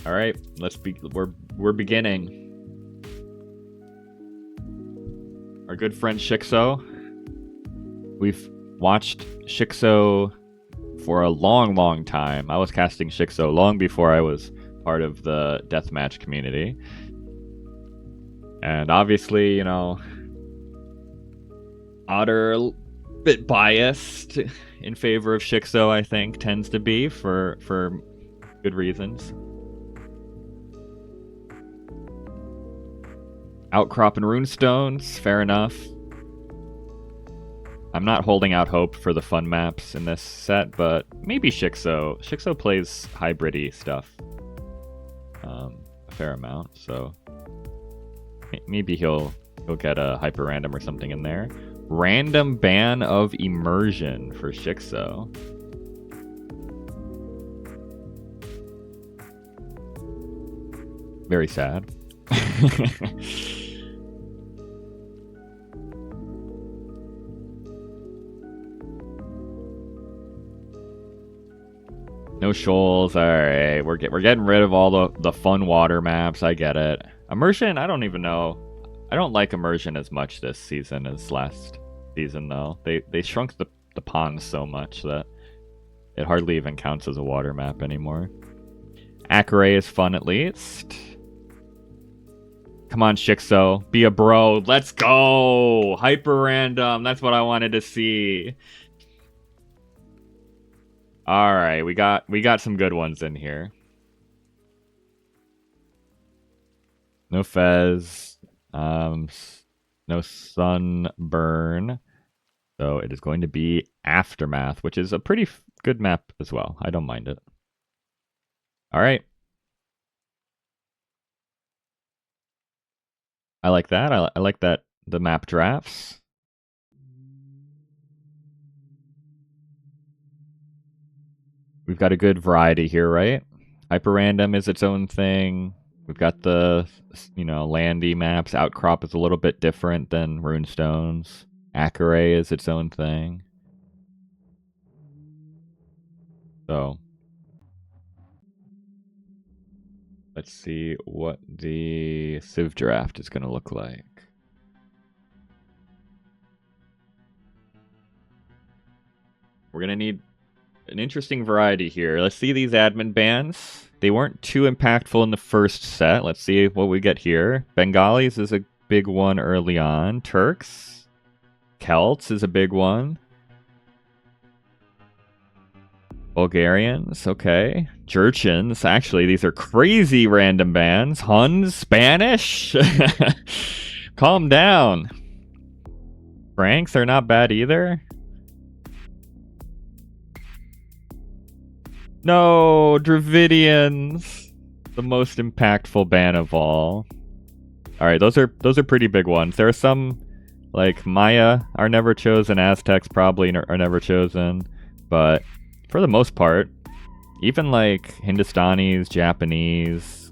All right, we're beginning. Our good friend shiXo. We've watched shiXo for a long time. I was casting shiXo long before I was part of the Deathmatch community. And obviously, you know, Otter, a bit biased in favor of shiXo, I think, tends to be for good reasons. Outcrop and runestones, fair enough. I'm not holding out hope for the fun maps in this set, but maybe shiXo. shiXo plays hybrid-y stuff a fair amount, so maybe he'll get a hyper random or something in there. Random ban of immersion for shiXo. Very sad. No shoals. All right, we're getting rid of all the fun water maps. I get it. Immersion, I don't even know. I don't like immersion as much this season as last season though. They shrunk the ponds so much that it hardly even counts as a water map anymore. Accuray is fun at least. Come on, shiXo, be a bro. Let's go. Hyper random. That's what I wanted to see. All right, we got some good ones in here. No Fez, no Sunburn. So it is going to be Aftermath, which is a pretty good map as well. I don't mind it. All right. I like that. I like that the map drafts. We've got a good variety here, right? Hyper random is its own thing. We've got the, you know, landy maps. Outcrop is a little bit different than runestones. Accuray is its own thing. So let's see what the Civ draft is going to look like. We're going to need an interesting variety here. Let's see these admin bans. They weren't too impactful in the first set. Let's see what we get here. Bengalis is a big one early on. Turks. Celts is a big one. Bulgarians, okay. Jurchens, actually, these are crazy random bans. Huns, Spanish. Calm down. Franks are not bad either. No, Dravidians, the most impactful ban of all. All right, those are pretty big ones. There are some like Maya are never chosen, Aztecs probably are never chosen, but for the most part, even like Hindustanis, Japanese,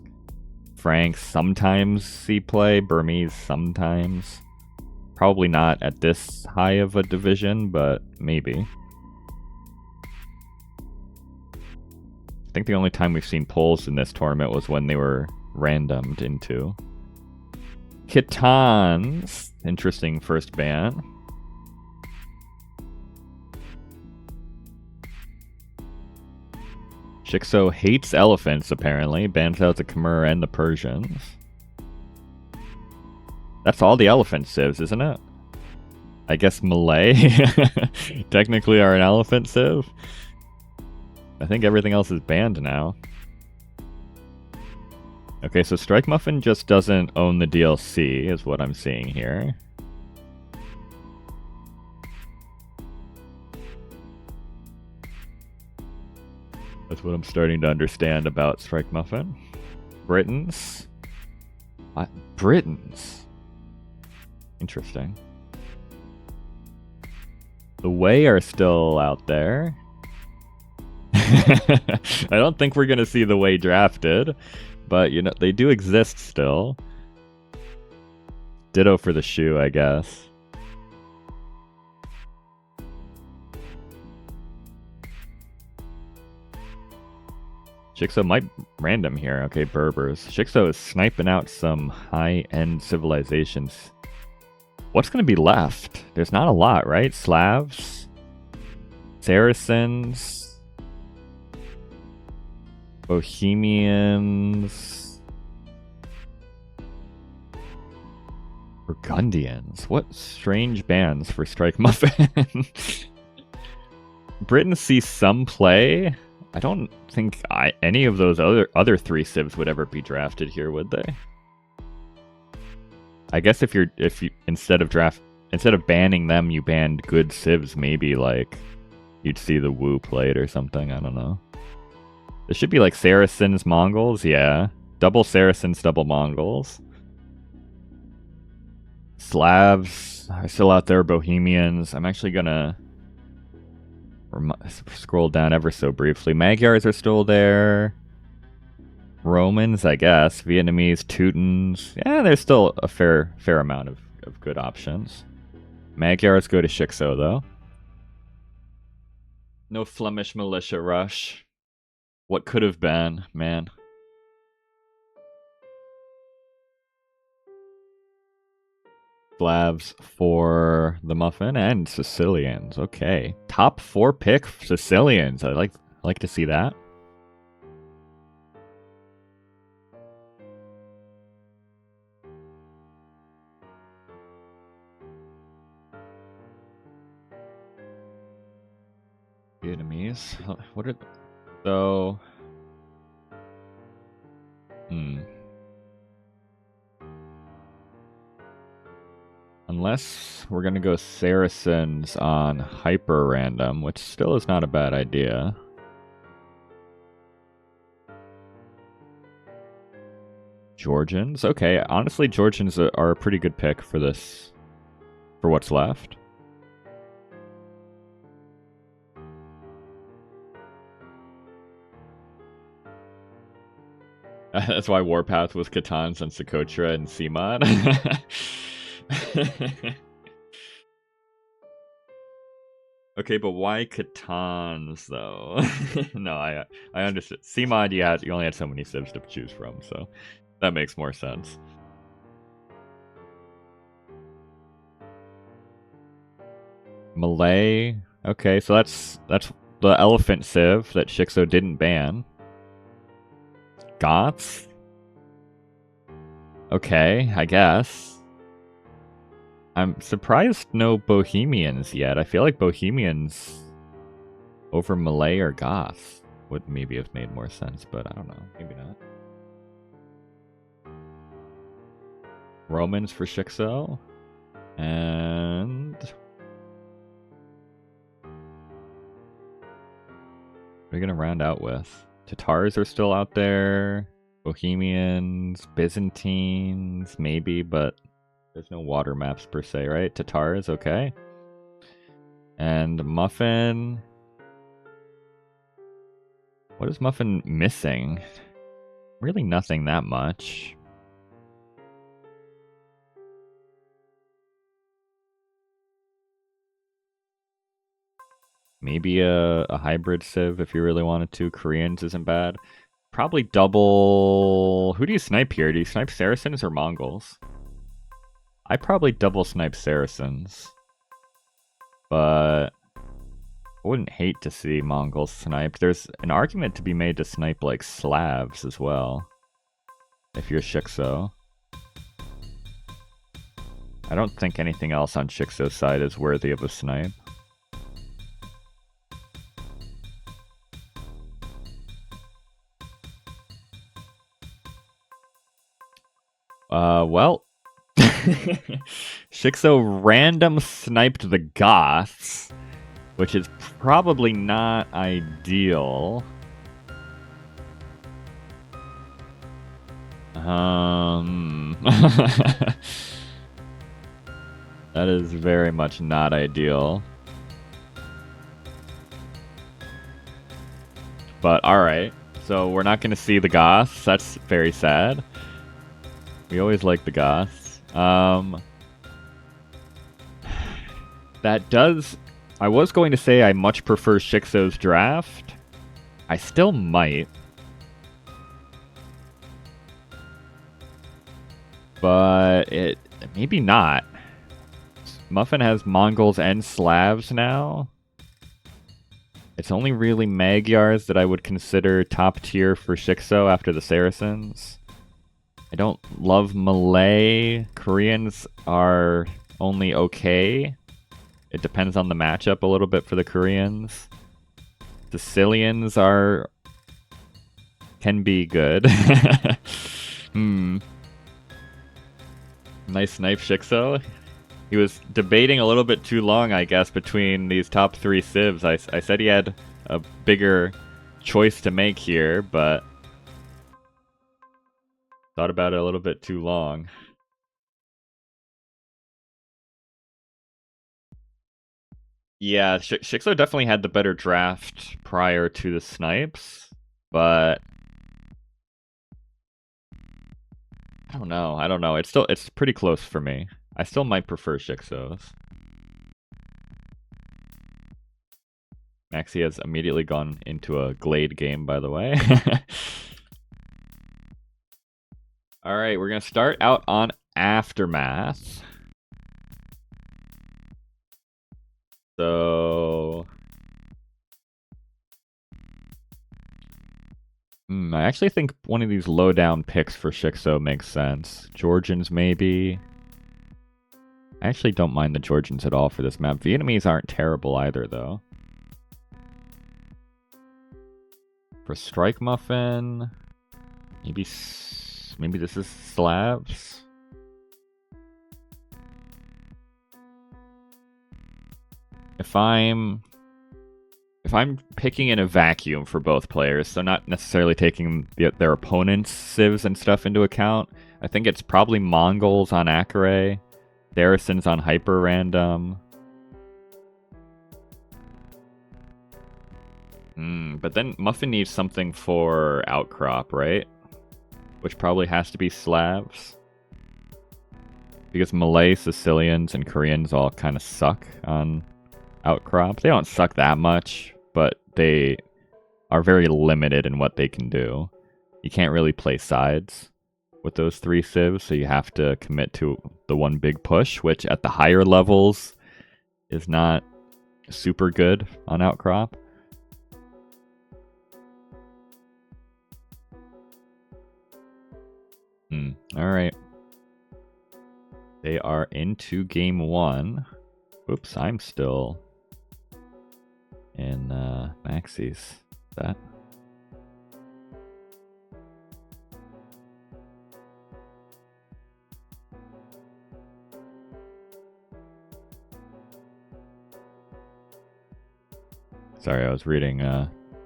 Franks sometimes see play, Burmese sometimes. Probably not at this high of a division, but maybe. I think the only time we've seen polls in this tournament was when they were randomed into. Khitans, interesting first ban. shiXo hates elephants, apparently. Bans out the Khmer and the Persians. That's all the elephant civs, isn't it? I guess Malay technically are an elephant civ. I think everything else is banned now. Okay, so StrikeMuffin just doesn't own the DLC, is what I'm seeing here. That's what I'm starting to understand about StrikeMuffin. Britons. Britons. Interesting. The Way are still out there. I don't think we're going to see the Way drafted, but you know, they do exist still. Ditto for the Shoe, I guess. shiXo might random here. Okay, Berbers. shiXo is sniping out some high-end civilizations. What's going to be left? There's not a lot, right? Slavs, Saracens, Bohemians, Burgundians. What strange bands for StrikeMuffin. Britain sees some play. I don't think any of those other three civs would ever be drafted here, would they? I guess if you instead of banning them, you banned good civs, maybe like you'd see the Wu played or something. I don't know. There should be like Saracens, Mongols, yeah. Double Saracens, double Mongols. Slavs are still out there, Bohemians. I'm actually gonna scroll down ever so briefly. Magyars are still there. Romans, I guess. Vietnamese, Teutons. Yeah, there's still a fair amount of good options. Magyars go to shiXo, though. No Flemish militia rush. What could have been, man. Slavs for the Muffin and Sicilians. Okay. Top 4 pick Sicilians. I like to see that. Vietnamese. What are so unless we're gonna go Saracens on hyper random, which still is not a bad idea. Georgians, okay. Honestly, Georgians are a pretty good pick for this, for what's left. That's why Warpath was Catans and Socotra and Seamod. Okay, but why Catans though? No, I understood. Seamod, you only had so many civs to choose from, so that makes more sense. Malay. Okay, so that's the elephant civ that shiXo didn't ban. Goths? Okay, I guess. I'm surprised no Bohemians yet. I feel like Bohemians over Malay or Goths would maybe have made more sense, but I don't know. Maybe not. Romans for shiXo. And what are we gonna round out with? Tatars are still out there. Bohemians, Byzantines, maybe, but there's no water maps per se, right? Tatars, okay. And Muffin. What is Muffin missing? Really nothing that much. Maybe a hybrid civ if you really wanted to. Koreans isn't bad. Probably double... Who do you snipe here? Do you snipe Saracens or Mongols? I probably double snipe Saracens. But I wouldn't hate to see Mongols sniped. There's an argument to be made to snipe like Slavs as well. If you're shiXo. I don't think anything else on shiXo's side is worthy of a snipe. Well, shiXo random sniped the Goths, which is probably not ideal. That is very much not ideal. But alright, so we're not going to see the Goths. That's very sad. We always like the Goths. That does... I was going to say I much prefer shiXo's draft. I still might. but it maybe not. Muffin has Mongols and Slavs now. It's only really Magyars that I would consider top tier for shiXo after the Saracens. I don't love Malay. Koreans are only okay. It depends on the matchup a little bit for the Koreans. Sicilians can be good. Nice snipe, shiXo. He was debating a little bit too long, I guess, between these top 3 civs. I said he had a bigger choice to make here, but thought about it a little bit too long. Yeah, shiXo definitely had the better draft prior to the snipes, but I don't know. It's pretty close for me. I still might prefer shiXo's. Maxi has immediately gone into a Glade game, by the way. Alright, we're going to start out on Aftermath. So... I actually think one of these low-down picks for shiXo makes sense. Georgians, maybe. I actually don't mind the Georgians at all for this map. Vietnamese aren't terrible either, though. For StrikeMuffin, maybe this is Slavs. If I'm picking in a vacuum for both players, so not necessarily taking their opponents' civs and stuff into account, I think it's probably Mongols on Akare, Saracens on Hyper Random. But then Muffin needs something for Outcrop, right? Which probably has to be Slavs. Because Malay, Sicilians, and Koreans all kind of suck on Outcrop. They don't suck that much, but they are very limited in what they can do. You can't really play sides with those 3 civs, so you have to commit to the one big push, which at the higher levels is not super good on Outcrop. Alright. They are into game 1. Oops, I'm still in Maxi's. That. Sorry, I was reading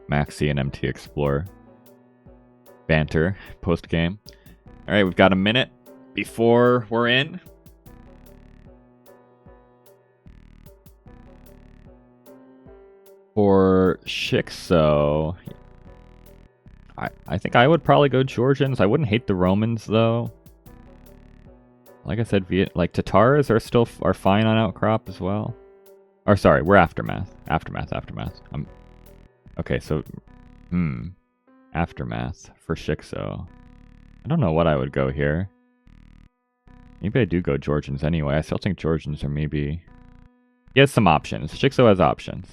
Maxi and MT Explorer banter post-game. Alright, we've got a minute before we're in. For shiXo, I think I would probably go Georgians. I wouldn't hate the Romans, though. Like I said, Tatars are fine on Outcrop as well. Or sorry, we're Aftermath. Aftermath. Okay, so Aftermath for shiXo. I don't know what I would go here. Maybe I do go Georgians anyway. I still think Georgians are maybe... He has some options. shiXo has options.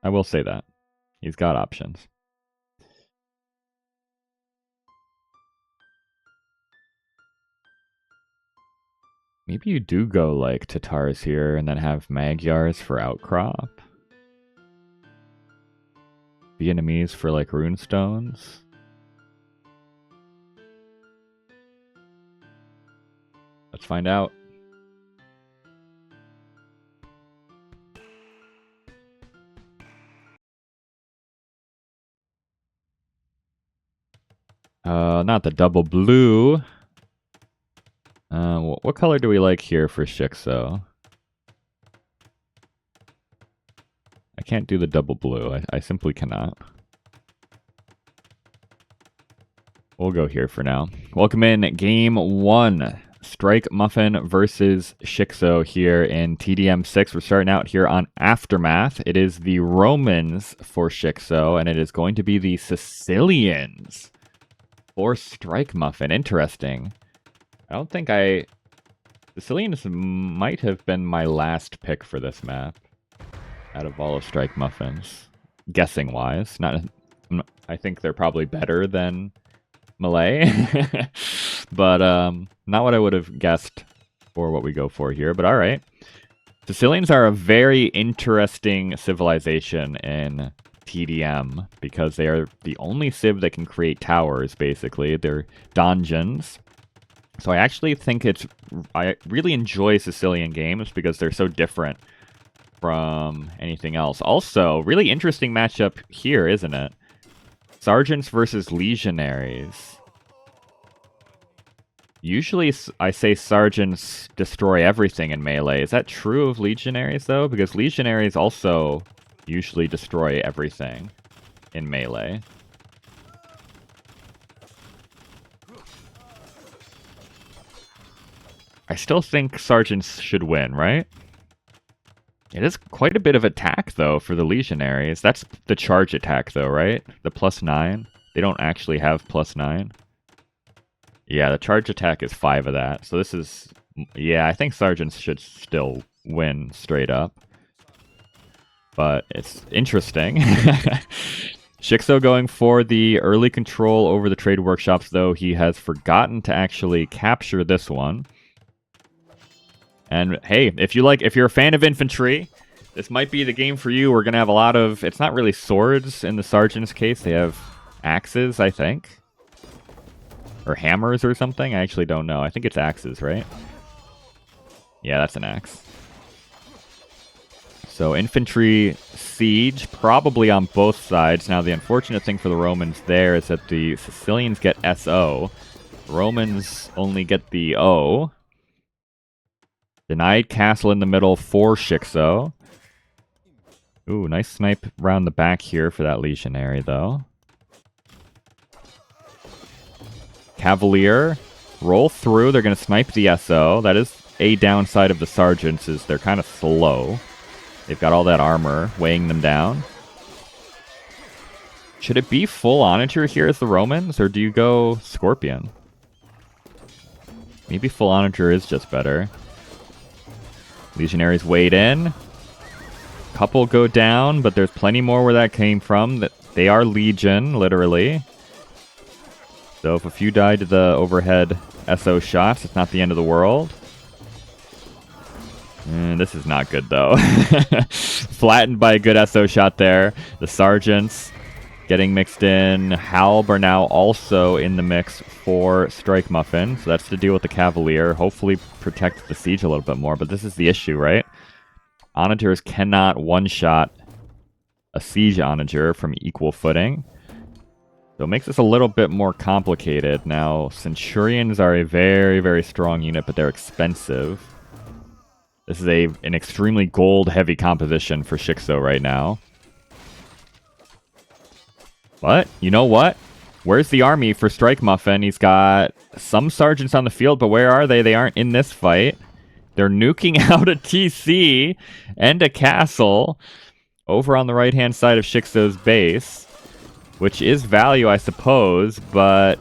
I will say that. He's got options. Maybe you do go like Tatars here and then have Magyars for Outcrop. Vietnamese for like Runestones. Let's find out. Not the double blue. What color do we like here for shiXo? I can't do the double blue. I simply cannot. We'll go here for now. Welcome in game 1. StrikeMuffin versus shiXo here in TDM6. We're starting out here on Aftermath. It is the Romans for shiXo, and it is going to be the Sicilians for StrikeMuffin. Interesting. I don't think I... Sicilians might have been my last pick for this map out of all of StrikeMuffin's, guessing-wise. I think they're probably better than Malay, but not what I would have guessed for what we go for here, but alright. Sicilians are a very interesting civilization in TDM because they are the only civ that can create towers, basically. They're donjons. So I actually think I really enjoy Sicilian games because they're so different from anything else. Also, really interesting matchup here, isn't it? Sergeants versus legionaries. Usually I say sergeants destroy everything in melee. Is that true of legionaries, though? Because legionaries also usually destroy everything in melee. I still think sergeants should win, right? It is quite a bit of attack, though, for the legionaries. That's the charge attack, though, right? The +9. They don't actually have +9. Yeah, the charge attack is 5 of that. So this is... Yeah, I think sergeants should still win straight up. But it's interesting. shiXo going for the early control over the trade workshops, though he has forgotten to actually capture this one. And hey, if you're a fan of infantry, this might be the game for you. We're gonna have a lot of... It's not really swords in the sergeant's case. They have axes, I think. Or hammers or something? I actually don't know. I think it's axes, right? Yeah, that's an axe. So infantry siege, probably on both sides. Now the unfortunate thing for the Romans there is that the Sicilians get SO. Romans only get the O. Denied castle in the middle for shiXo. Ooh, nice snipe around the back here for that legionary, though. Cavalier, roll through. They're going to snipe the SO. That is a downside of the sergeants, is they're kind of slow. They've got all that armor weighing them down. Should it be full onager here as the Romans, or do you go Scorpion? Maybe full onager is just better. Legionaries wade in. Couple go down, but there's plenty more where that came from. They are Legion, literally. So if a few die to the overhead SO shots, it's not the end of the world. This is not good, though. Flattened by a good SO shot there. The sergeants getting mixed in. Halb are now also in the mix for StrikeMuffin. So that's to deal with the Cavalier. Hopefully protect the siege a little bit more. But this is the issue, right? Onagers cannot one-shot a siege onager from equal footing. So it makes this a little bit more complicated. Now, Centurions are a very, very strong unit, but they're expensive. This is an extremely gold-heavy composition for shiXo right now. But, you know what? Where's the army for StrikeMuffin? He's got some sergeants on the field, but where are they? They aren't in this fight. They're nuking out a TC and a castle over on the right-hand side of shiXo's base, which is value, I suppose, but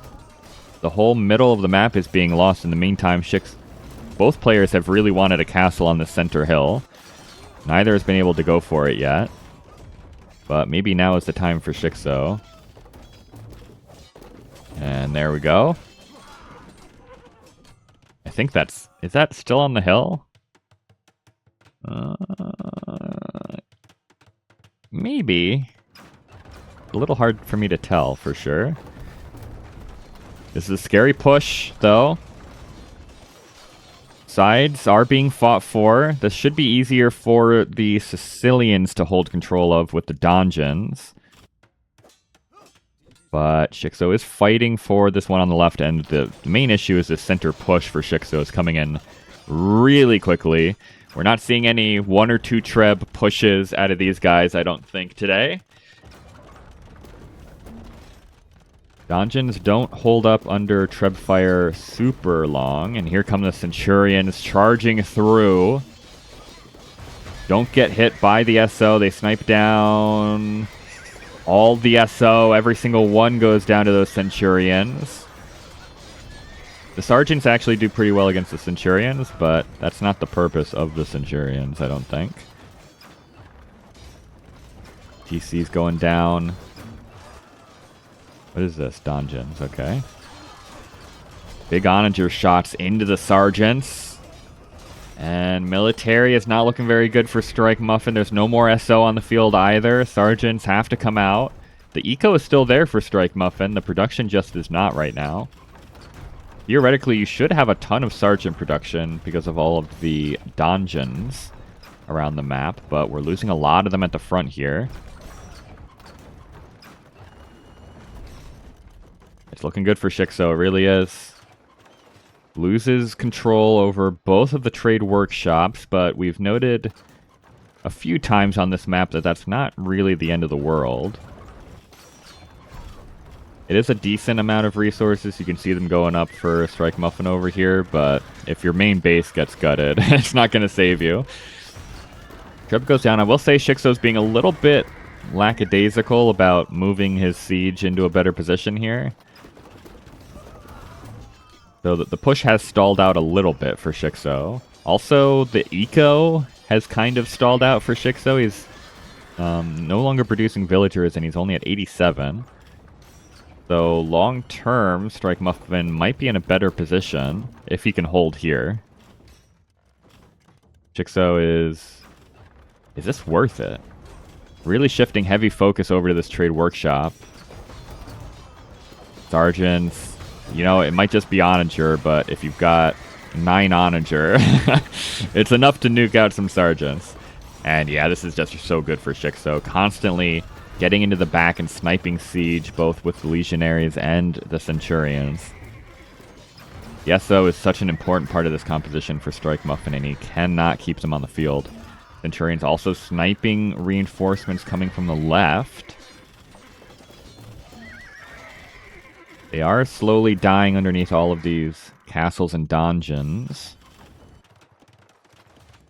the whole middle of the map is being lost. In the meantime, both players have really wanted a castle on the center hill. Neither has been able to go for it yet. But maybe now is the time for shiXo. And there we go. I think that's... Is that still on the hill? Maybe. A little hard for me to tell, for sure. This is a scary push, though. Sides are being fought for. This should be easier for the Sicilians to hold control of with the donjons. But shiXo is fighting for this one on the left end. The main issue is the center push for shiXo is coming in really quickly. We're not seeing any 1 or 2 treb pushes out of these guys, I don't think, today. Donjons don't hold up under treb fire super long. And here come the Centurions charging through. Don't get hit by the SO. They snipe down all the SO. Every single one goes down to those Centurions. The Sergeants actually do pretty well against the Centurions, but that's not the purpose of the Centurions, I don't think. TC's going down. What is this? Dungeons, okay. Big Onager shots into the Sergeants. And military is not looking very good for StrikeMuffin. There's no more SO on the field either. Sergeants have to come out. The eco is still there for StrikeMuffin. The production just is not right now. Theoretically, you should have a ton of Sergeant production because of all of the dungeons around the map, but we're losing a lot of them at the front here. It's looking good for shiXo, it really is. Loses control over both of the trade workshops, but we've noted a few times on this map that that's not really the end of the world. It is a decent amount of resources. You can see them going up for StrikeMuffin over here, but if your main base gets gutted, it's not going to save you. Trip goes down. I will say shiXo's being a little bit lackadaisical about moving his siege into a better position here. So the push has stalled out a little bit for shiXo. Also, the eco has kind of stalled out for shiXo. He's no longer producing villagers, and he's only at 87. So long term, StrikeMuffin might be in a better position if he can hold here. shiXo is this worth it? Really shifting heavy focus over to this trade workshop. Sergeants. You know, it might just be Onager, but if you've got 9 Onager, it's enough to nuke out some Sergeants. And yeah, this is just so good for shiXo. Constantly getting into the back and sniping siege, both with the Legionaries and the Centurions. The SO is such an important part of this composition for StrikeMuffin, and he cannot keep them on the field. Centurions also sniping reinforcements coming from the left. They are slowly dying underneath all of these castles and donjons,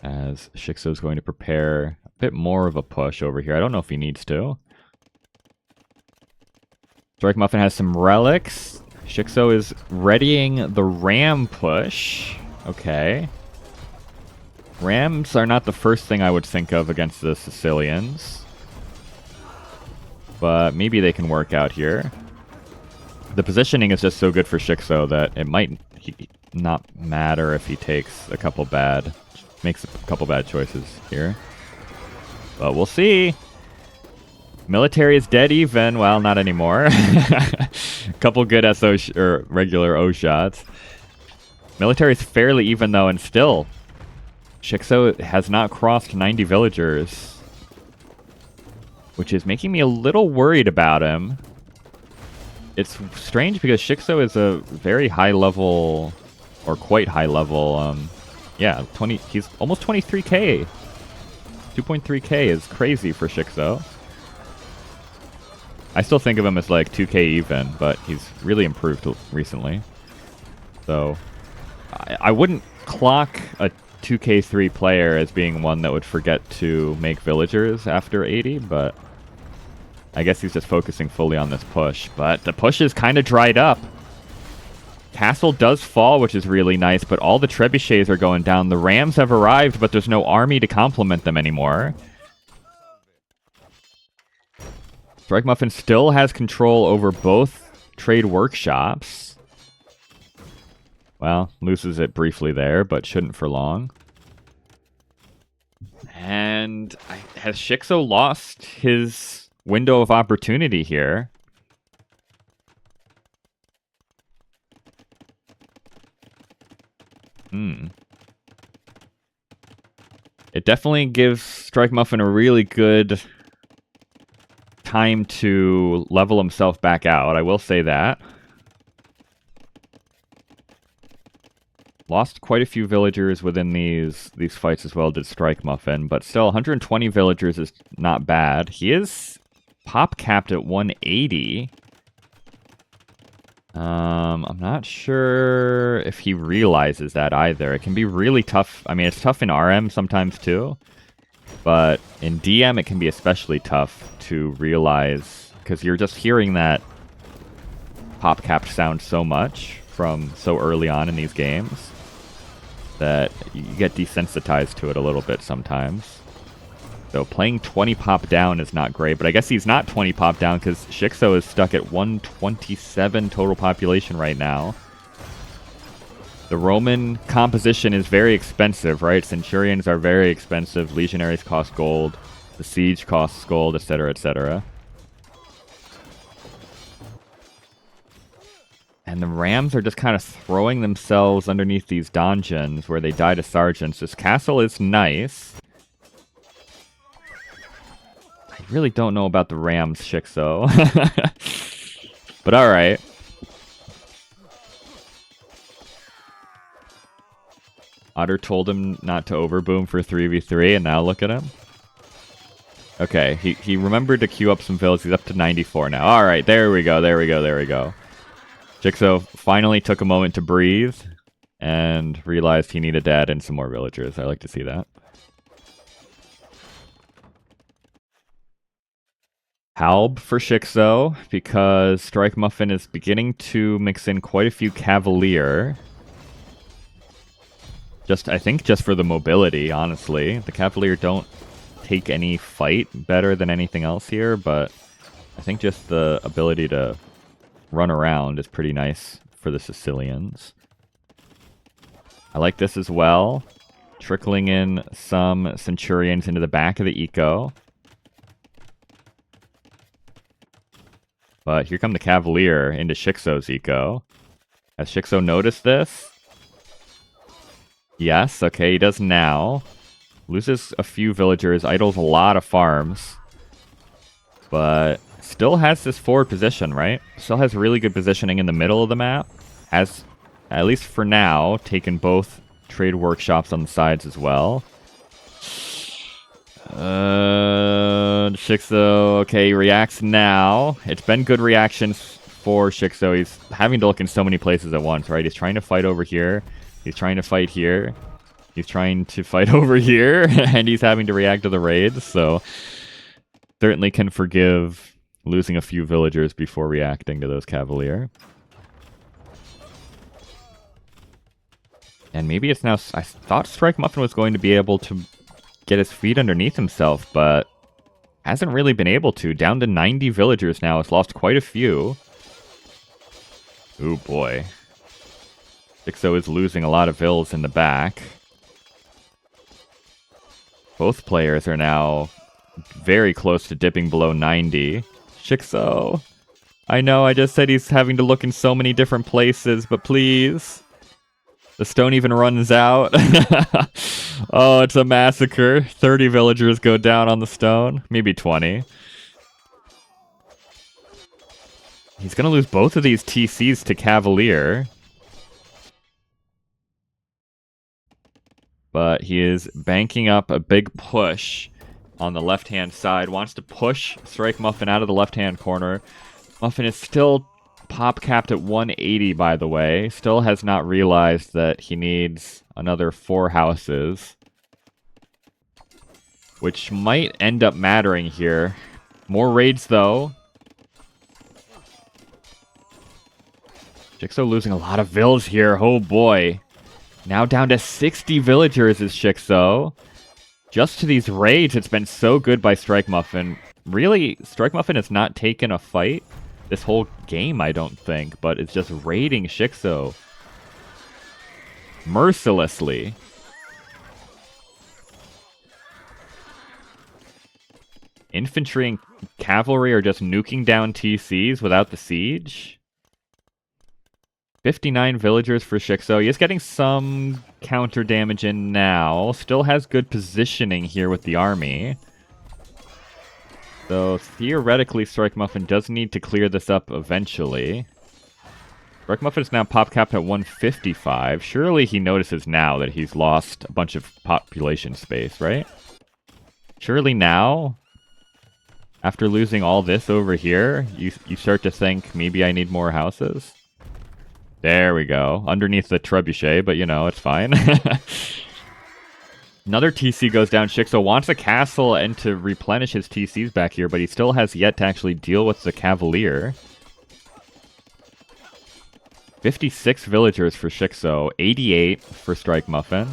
as shiXo is going to prepare a bit more of a push over here. I don't know if he needs to. StrikeMuffin has some relics. shiXo is readying the ram push. Okay. Rams are not the first thing I would think of against the Sicilians, but maybe they can work out here. The positioning is just so good for shiXo that it might not matter if he makes a couple bad choices here. But we'll see. Military is dead even. Well, not anymore. A couple good SO or regular O shots. Military is fairly even though, and still, shiXo has not crossed 90 villagers, which is making me a little worried about him. It's strange because shiXo is a very high level, or quite high level, yeah, he's almost 23k. 2.3k is crazy for shiXo. I still think of him as like 2k even, but he's really improved recently. So, I wouldn't clock a 2k3 player as being one that would forget to make villagers after 80, but I guess he's just focusing fully on this push. But the push is kind of dried up. Castle does fall, which is really nice, but all the trebuchets are going down. The Rams have arrived, but there's no army to complement them anymore. StrikeMuffin still has control over both trade workshops. Well, loses it briefly there, but shouldn't for long. And has shiXo lost his window of opportunity here? It definitely gives StrikeMuffin a really good time to level himself back out. I will say that. Lost quite a few villagers within these fights as well, did StrikeMuffin, but still 120 villagers is not bad. He is pop capped at 180. I'm not sure if he realizes that either. It can be really tough. I mean, it's tough in RM sometimes too, but in DM it can be especially tough to realize because you're just hearing that pop capped sound so much from so early on in these games that you get desensitized to it a little bit sometimes. So playing 20 pop down is not great, but I guess he's not 20 pop down because shiXo is stuck at 127 total population right now. The Roman composition is very expensive, right? Centurions are very expensive, legionaries cost gold, the siege costs gold, etc., etc. And the Rams are just kind of throwing themselves underneath these donjons where they die to sergeants. This castle is nice. I really don't know about the Rams, shiXo. But alright. Otter told him not to overboom for 3v3, and now look at him. Okay, he remembered to queue up some fills. He's up to 94 now. Alright, there we go, there we go, there we go. shiXo finally took a moment to breathe and realized he needed to add in some more villagers. I like to see that. Halb for shiXo, because StrikeMuffin is beginning to mix in quite a few Cavalier. I think just for the mobility, honestly. The Cavalier don't take any fight better than anything else here, but I think just the ability to run around is pretty nice for the Sicilians. I like this as well. Trickling in some Centurions into the back of the eco. But here come the Cavalier into shiXo's eco. Has shiXo noticed this? Yes, okay, he does now. Loses a few villagers, idles a lot of farms. But still has this forward position, right? Still has really good positioning in the middle of the map. Has, at least for now, taken both trade workshops on the sides as well. shiXo, okay, he reacts now. It's been good reactions for shiXo. He's having to look in so many places at once, right? He's trying to fight over here. He's trying to fight here. He's trying to fight over here. And he's having to react to the raids, so certainly can forgive losing a few villagers before reacting to those Cavalier. And maybe it's now... I thought StrikeMuffin was going to be able to get his feet underneath himself, but hasn't really been able to. Down to 90 villagers now. Has lost quite a few. Ooh, boy. shiXo is losing a lot of vills in the back. Both players are now very close to dipping below 90. shiXo, I know I just said he's having to look in so many different places, but please. The stone even runs out. Oh, it's a massacre. 30 villagers go down on the stone. Maybe 20. He's going to lose both of these TCs to Cavalier. But he is banking up a big push on the left-hand side. Wants to push StrikeMuffin out of the left-hand corner. Muffin is still pop capped at 180, by the way. Still has not realized that he needs another 4 houses. Which might end up mattering here. More raids, though. shiXo losing a lot of vills here. Oh, boy. Now down to 60 villagers is shiXo. Just to these raids, it's been so good by StrikeMuffin. Really, StrikeMuffin has not taken a fight this whole game, I don't think, but it's just raiding shiXo mercilessly. Infantry and cavalry are just nuking down TCs without the siege. 59 villagers for shiXo. He is getting some counter damage in now. Still has good positioning here with the army. So theoretically, StrikeMuffin does need to clear this up eventually. StrikeMuffin is now pop capped at 155. Surely he notices now that he's lost a bunch of population space, right? Surely now, after losing all this over here, you start to think, maybe I need more houses? There we go. Underneath the trebuchet, but you know, it's fine. Another TC goes down. shiXo wants a castle and to replenish his TCs back here, but he still has yet to actually deal with the Cavalier. 56 villagers for shiXo, 88 for StrikeMuffin.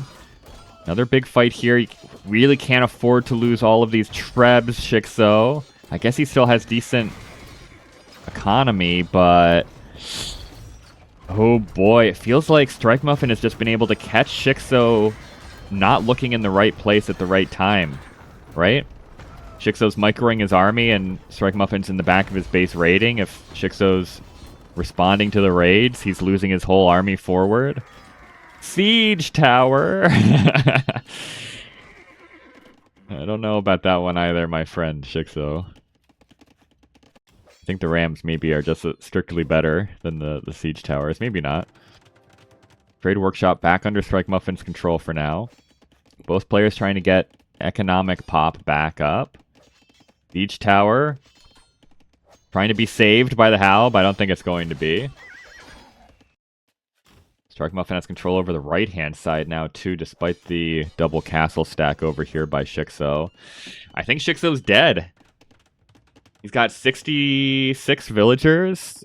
Another big fight here. He really can't afford to lose all of these trebs, shiXo. I guess he still has decent economy, but... oh boy, it feels like StrikeMuffin has just been able to catch shiXo not looking in the right place at the right time, right? shiXo's microing his army and StrikeMuffin's in the back of his base raiding. If shiXo's responding to the raids, he's losing his whole army forward. Siege tower! I don't know about that one either, my friend, shiXo. I think the Rams maybe are just strictly better than the siege towers. Maybe not. Trade Workshop back under StrikeMuffin's control for now. Both players trying to get economic pop back up. Siege tower trying to be saved by the Howl, but I don't think it's going to be. StrikeMuffin has control over the right-hand side now, too, despite the double castle stack over here by shiXo. I think shiXo's dead. He's got 66 villagers.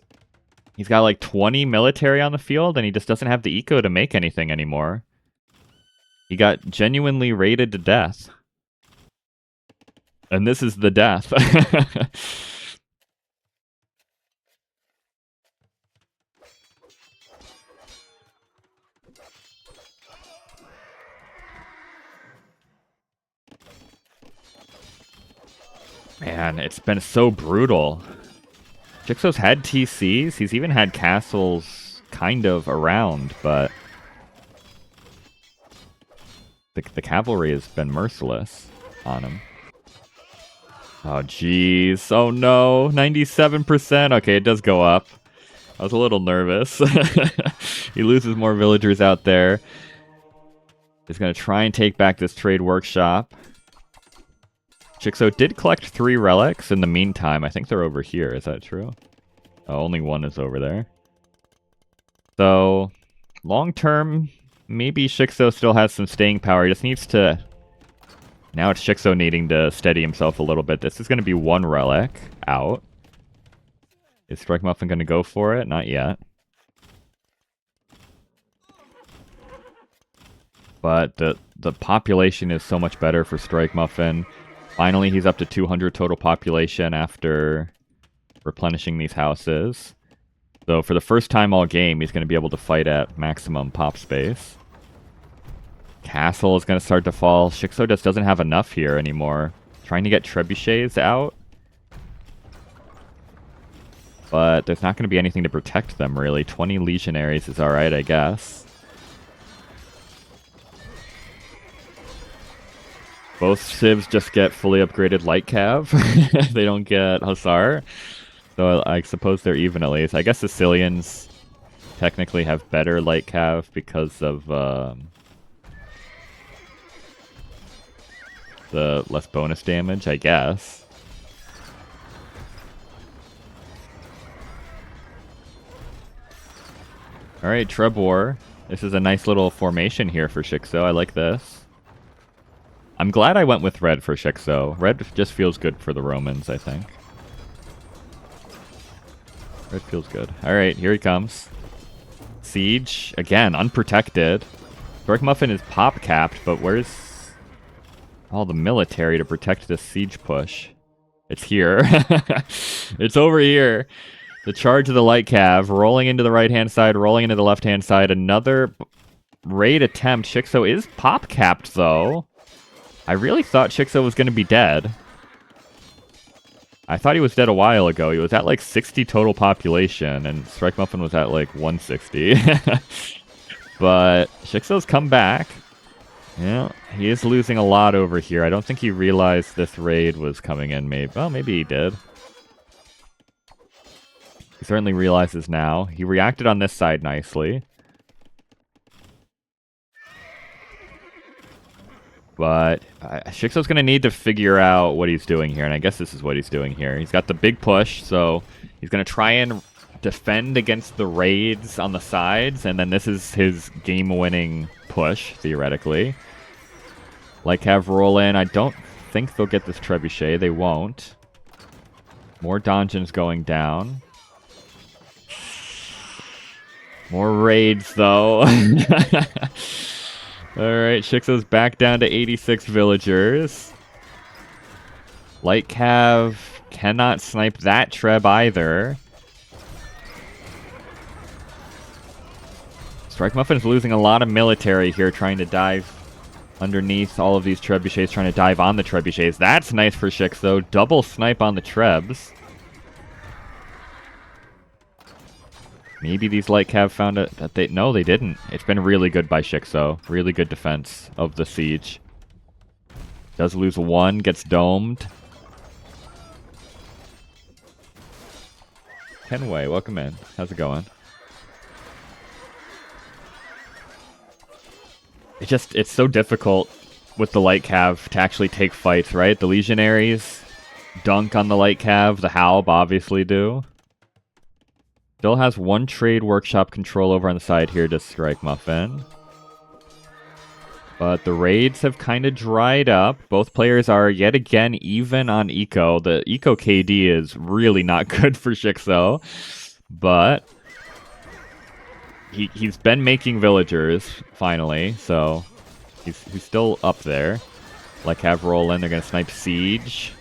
He's got like 20 military on the field, and he just doesn't have the eco to make anything anymore. He got genuinely raided to death. And this is the death. Man, it's been so brutal. shiXo's had TCs. He's even had castles kind of around, but the cavalry has been merciless on him. Oh, jeez. Oh, no. 97%. Okay, it does go up. I was a little nervous. He loses more villagers out there. He's going to try and take back this trade workshop. shiXo did collect 3 relics in the meantime. I think they're over here. Is that true? Oh, only one is over there. So, long term, maybe shiXo still has some staying power. He just needs to... now it's shiXo needing to steady himself a little bit. This is going to be 1 relic out. Is StrikeMuffin going to go for it? Not yet. But the population is so much better for StrikeMuffin. Finally, he's up to 200 total population after replenishing these houses. So for the first time all game, he's going to be able to fight at maximum pop space. Castle is going to start to fall. shiXo just doesn't have enough here anymore. Trying to get trebuchets out. But there's not going to be anything to protect them, really. 20 legionaries is alright, I guess. Both civs just get fully upgraded light cav. They don't get hussar. So I suppose they're even at least. I guess Sicilians technically have better light cav because of the less bonus damage, I guess. Alright, Trebor. This is a nice little formation here for shiXo. I like this. I'm glad I went with red for shiXo. Red just feels good for the Romans, I think. Red feels good. Alright, here he comes. Siege. Again, unprotected. StrikeMuffin is pop capped, but where's all the military to protect this siege push? It's here. It's over here. The charge of the light cav, rolling into the right-hand side, rolling into the left-hand side. Another raid attempt. shiXo is pop capped, though. I really thought shiXo was going to be dead. I thought he was dead a while ago. He was at like 60 total population, and StrikeMuffin was at like 160. But shiXo's come back. Yeah, he is losing a lot over here. I don't think he realized this raid was coming in. Well, maybe he did. He certainly realizes now. He reacted on this side nicely. But shiXo's going to need to figure out what he's doing here, and I guess this is what he's doing here. He's got the big push, so he's going to try and defend against the raids on the sides, and then this is his game-winning push, theoretically. Like have roll in. I don't think they'll get this trebuchet. They won't. More dungeons going down. More raids, though. Alright, shiXo's back down to 86 villagers. Light Cav cannot snipe that Treb either. StrikeMuffin's losing a lot of military here trying to dive underneath all of these trebuchets, trying to dive on the trebuchets. That's nice for shiXo. Double snipe on the trebs. Maybe these Light Cav found it that they... No, they didn't. It's been really good by shiXo. Really good defense of the siege. Does lose one, gets domed. Kenway, welcome in. How's it going? It's so difficult with the Light Cav to actually take fights, right? The Legionaries dunk on the Light Cav, the Halb obviously do. Still has one trade workshop control over on the side here to StrikeMuffin. But the raids have kind of dried up. Both players are yet again even on eco. The eco KD is really not good for shiXo. But he's been making villagers, finally. So he's still up there. Like have roll in, they're going to snipe siege.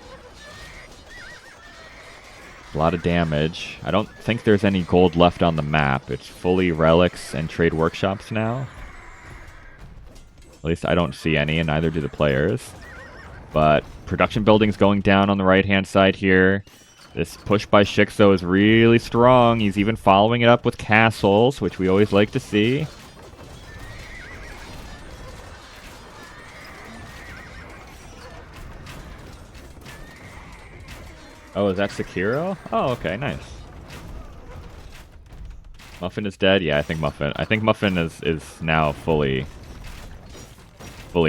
A lot of damage. I don't think there's any gold left on the map. It's fully relics and trade workshops now. At least I don't see any, and neither do the players. But production buildings going down on the right-hand side here. This push by shiXo is really strong. He's even following it up with castles, which we always like to see. Oh, is that Sekiro? Oh, okay, nice. Muffin is dead? Yeah, I think Muffin is now fully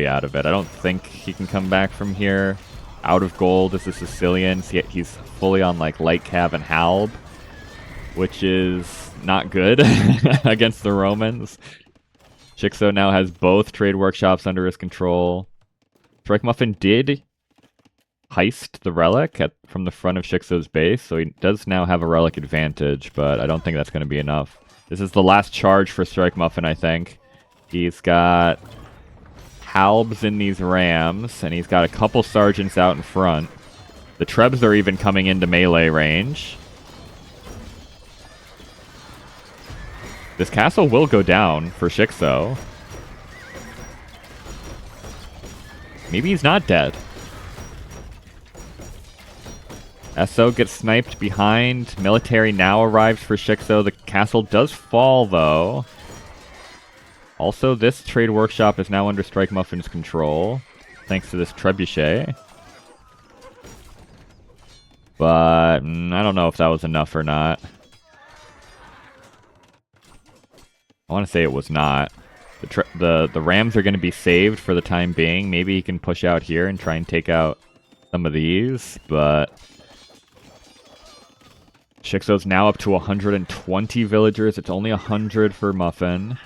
out of it. I don't think he can come back from here. Out of gold is the Sicilian. He's fully on like Light Cav and Halb, which is not good against the Romans. shiXo now has both trade workshops under his control. StrikeMuffin did heist the relic from the front of shiXo's base, so he does now have a relic advantage, but I don't think that's going to be enough. This is the last charge for StrikeMuffin, I think. He's got Halbs in these rams, and he's got a couple sergeants out in front. The trebs are even coming into melee range. This castle will go down for shiXo. Maybe he's not dead. SO gets sniped behind. Military now arrives for shiXo. The castle does fall, though. Also, this trade workshop is now under StrikeMuffin's control, thanks to this trebuchet. But I don't know if that was enough or not. I want to say it was not. The rams are going to be saved for the time being. Maybe he can push out here and try and take out some of these, but shiXo's now up to 120 villagers. It's only 100 for Muffin.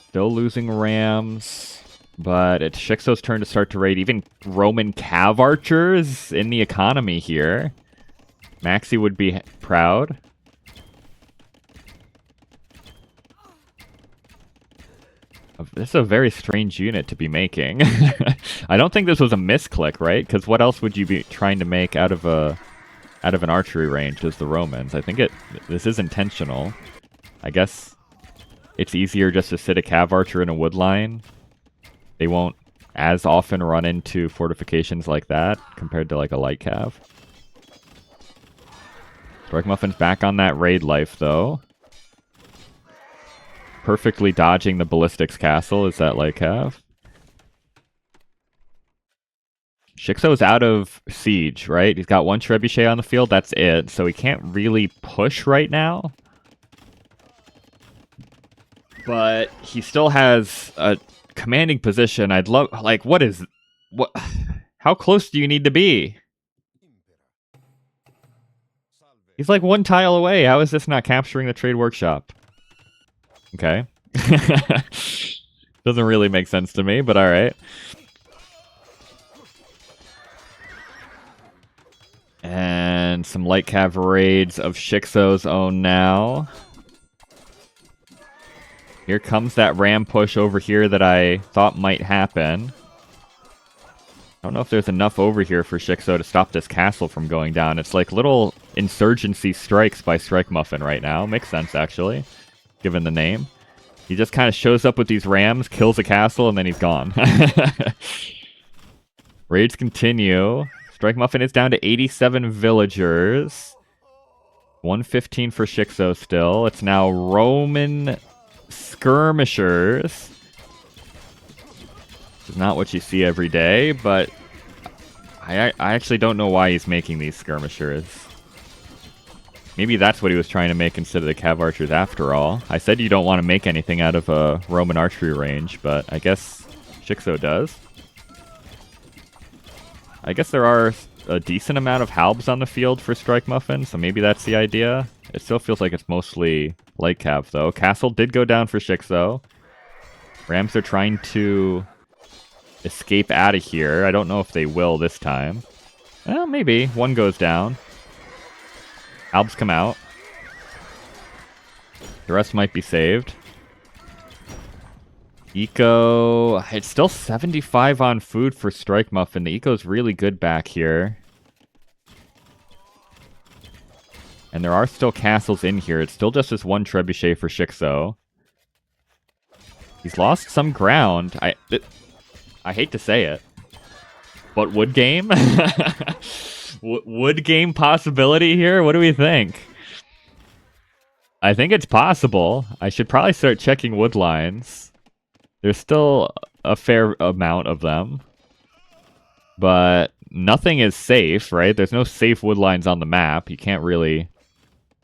Still losing rams, but it's shiXo's turn to start to raid even Roman cav archers in the economy here. Maxi would be proud. This is a very strange unit to be making. I don't think this was a misclick, right? Because what else would you be trying to make out of an archery range as the Romans? I think this is intentional. I guess it's easier just to sit a cav archer in a wood line. They won't as often run into fortifications like that compared to like a light cav. StrikeMuffin's back on that raid life though. Perfectly dodging the ballistics castle is that light cav. shiXo's out of siege, right? He's got one trebuchet on the field, that's it. So he can't really push right now. But he still has a commanding position. I'd love, like, what, how close do you need to be? He's like one tile away. How is this not capturing the trade workshop? Okay. Doesn't really make sense to me, but alright. And And some light cav raids of shiXo's own now. Here comes that ram push over here that I thought might happen. I don't know if there's enough over here for shiXo to stop this castle from going down. It's like little insurgency strikes by StrikeMuffin right now. Makes sense, actually, given the name. He just kind of shows up with these rams, kills a castle, and then he's gone. Raids continue. StrikeMuffin is down to 87 villagers. 115 for shiXo still. It's now Roman skirmishers. This is not what you see every day, but I actually don't know why he's making these skirmishers. Maybe that's what he was trying to make instead of the cav archers after all. I said you don't want to make anything out of a Roman archery range, but I guess shiXo does. I guess there are a decent amount of halbs on the field for StrikeMuffin, so maybe that's the idea. It still feels like it's mostly light cav, though. Castle did go down for shiXo. Rams are trying to escape out of here. I don't know if they will this time. Well, maybe. One goes down. Halbs come out. The rest might be saved. Eco, it's still 75 on food for StrikeMuffin. The Eco's really good back here. And there are still castles in here. It's still just this one trebuchet for shiXo. He's lost some ground. I hate to say it, but wood game? Wood game possibility here? What do we think? I think it's possible. I should probably start checking wood lines. There's still a fair amount of them. But nothing is safe, right? There's no safe wood lines on the map. You can't really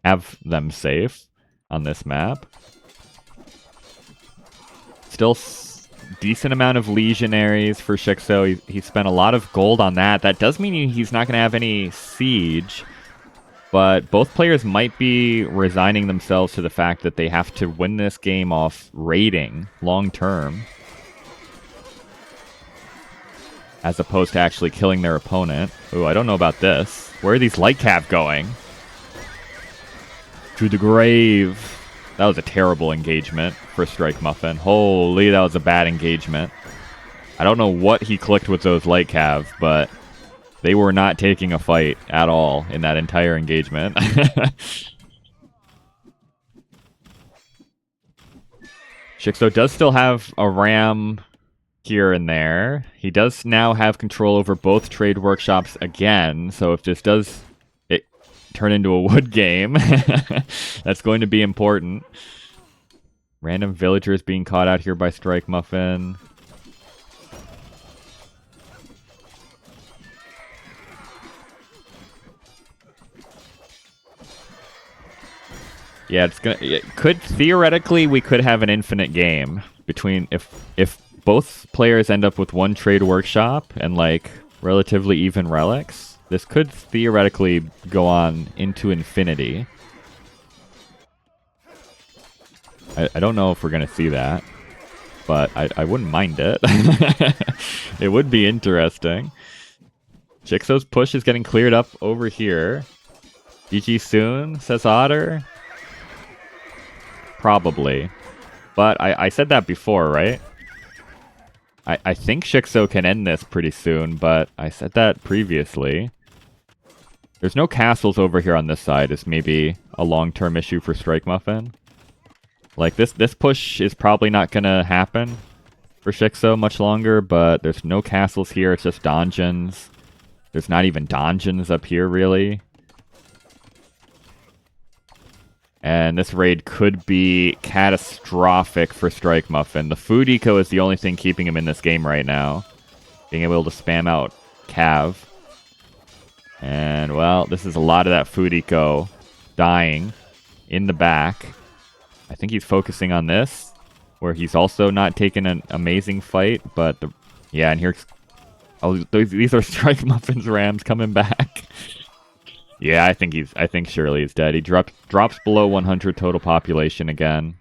have them safe on this map. Still decent amount of legionaries for shiXo. He spent a lot of gold on that. That does mean he's not going to have any siege. But both players might be resigning themselves to the fact that they have to win this game off raiding long term, as opposed to actually killing their opponent. Ooh, I don't know about this. Where are these light cav going? To the grave. That was a terrible engagement for StrikeMuffin. Holy, that was a bad engagement. I don't know what he clicked with those light cav, but they were not taking a fight at all in that entire engagement. shiXo does still have a ram here and there. He does now have control over both trade workshops again, so if this does turn into a wood game, that's going to be important. Random villagers being caught out here by StrikeMuffin. Yeah, theoretically we could have an infinite game between if both players end up with one trade workshop and like relatively even relics. This could theoretically go on into infinity. I don't know if we're going to see that, but I wouldn't mind it. It would be interesting. shiXo's push is getting cleared up over here. GG soon, says Otter. Probably. But I said that before, right? I think shiXo can end this pretty soon, but I said that previously. There's no castles over here on this side. It's maybe a long-term issue for StrikeMuffin. Like, this push is probably not going to happen for shiXo much longer, but there's no castles here. It's just donjons. There's not even donjons up here, really. And this raid could be catastrophic for StrikeMuffin. The food eco is the only thing keeping him in this game right now. Being able to spam out cav. And, well, this is a lot of that food eco dying in the back. I think he's focusing on this, where he's also not taking an amazing fight. But, yeah, and here's... Oh, these are StrikeMuffin's rams coming back. Yeah, I think surely he's dead. He drops below 100 total population again.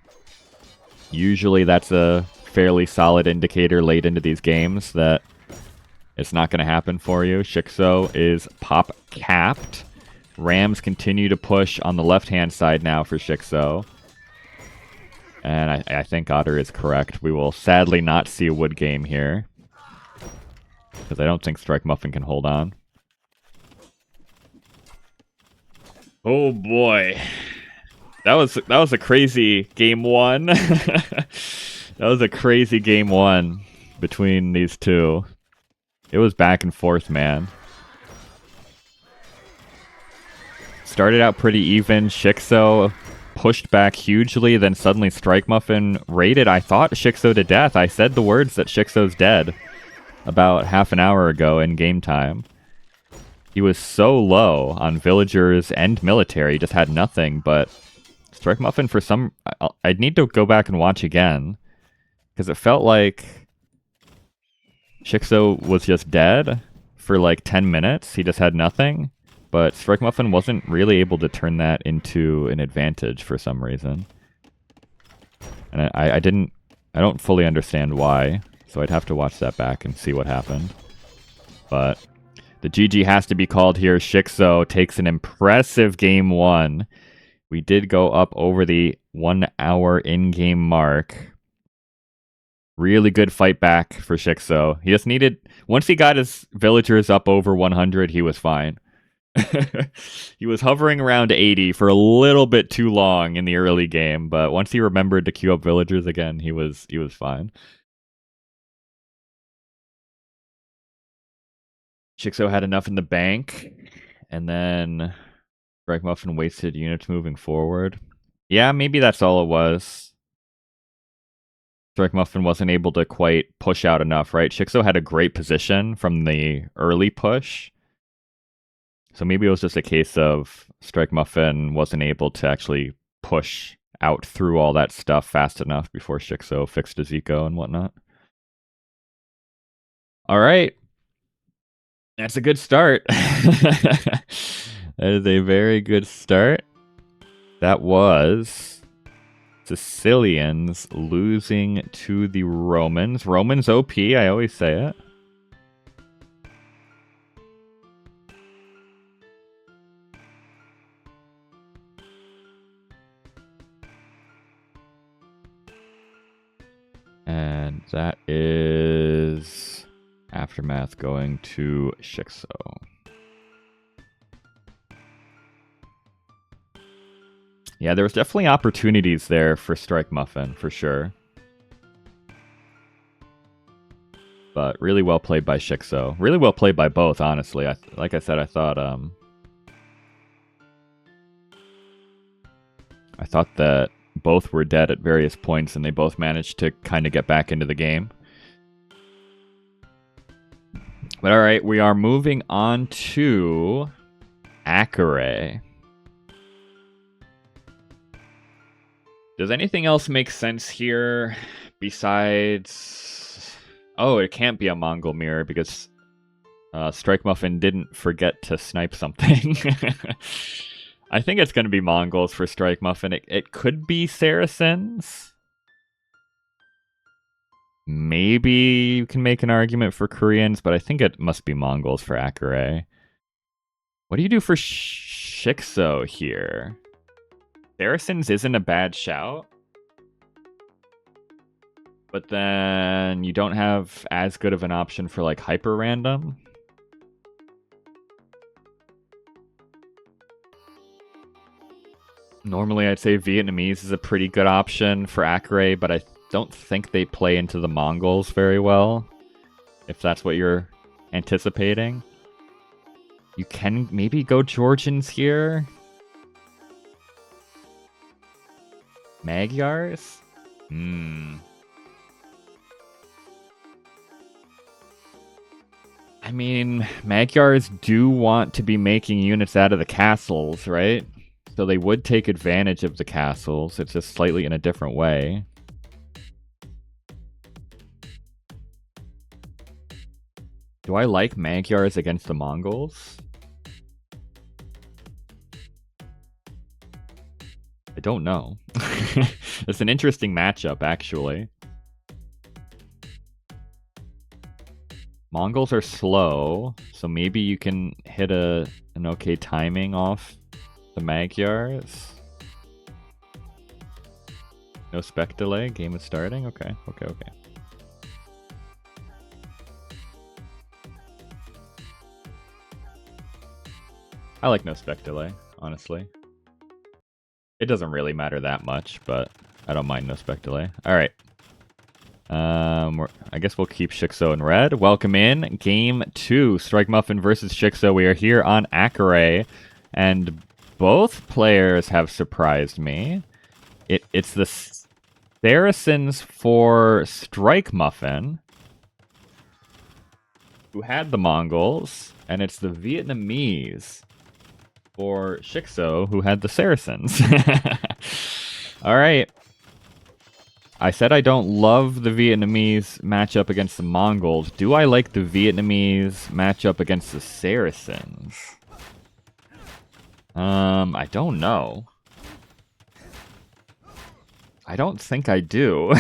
Usually that's a fairly solid indicator late into these games that it's not going to happen for you. shiXo is pop capped. Rams continue to push on the left-hand side now for shiXo. And I think Otter is correct. We will sadly not see a wood game here. Because I don't think StrikeMuffin can hold on. Oh boy. That was a crazy game one. That was a crazy game one between these two. It was back and forth, man. Started out pretty even. shiXo pushed back hugely, then suddenly StrikeMuffin raided. I thought shiXo to death. I said the words that shiXo's dead about half an hour ago in game time. He was so low on villagers and military, just had nothing, but StrikeMuffin for some... I'd need to go back and watch again, because it felt like shiXo was just dead for like 10 minutes. He just had nothing. But StrikeMuffin wasn't really able to turn that into an advantage for some reason. And I don't fully understand why, so I'd have to watch that back and see what happened. But the GG has to be called here. shiXo takes an impressive game one. We did go up over the 1 hour in-game mark. Really good fight back for shiXo. He just needed... Once he got his villagers up over 100, he was fine. He was hovering around 80 for a little bit too long in the early game, but once he remembered to queue up villagers again, he was fine. shiXo had enough in the bank, and then StrikeMuffin wasted units moving forward. Yeah, maybe that's all it was. StrikeMuffin wasn't able to quite push out enough, right? shiXo had a great position from the early push. So maybe it was just a case of StrikeMuffin wasn't able to actually push out through all that stuff fast enough before shiXo fixed his eco and whatnot. All right. That's a good start. That is a very good start. That was Sicilians losing to the Romans. Romans OP, I always say it. And that is Aftermath going to shiXo. Yeah, there was definitely opportunities there for StrikeMuffin, for sure. But really well played by shiXo. Really well played by both, honestly. Like I said, I thought that both were dead at various points, and they both managed to kind of get back into the game. But alright, we are moving on to Akare. Does anything else make sense here besides... Oh, it can't be a Mongol mirror because StrikeMuffin didn't forget to snipe something. I think it's going to be Mongols for StrikeMuffin. It could be Saracens. Maybe you can make an argument for Koreans, but I think it must be Mongols for Akare. What do you do for shiXo here? Saracens isn't a bad shout. But then you don't have as good of an option for like hyper random. Normally I'd say Vietnamese is a pretty good option for Akare, but I don't think they play into the Mongols very well, if that's what you're anticipating. You can maybe go Georgians here. Magyars? I mean, Magyars do want to be making units out of the castles, right? So they would take advantage of the castles. It's just slightly in a different way. Do I like Magyars against the Mongols? I don't know. It's an interesting matchup, actually. Mongols are slow, so maybe you can hit an okay timing off the Magyars. No spec delay, game is starting? Okay. I like no spec delay, honestly. It doesn't really matter that much, but I don't mind no spec delay. Alright. I guess we'll keep shiXo in red. Welcome in. Game 2. StrikeMuffin versus shiXo. We are here on Akare, and both players have surprised me. It's the Saracens for StrikeMuffin, who had the Mongols, and it's the Vietnamese for shiXo, who had the Saracens. Alright. I said I don't love the Vietnamese matchup against the Mongols. Do I like the Vietnamese matchup against the Saracens? I don't know. I don't think I do.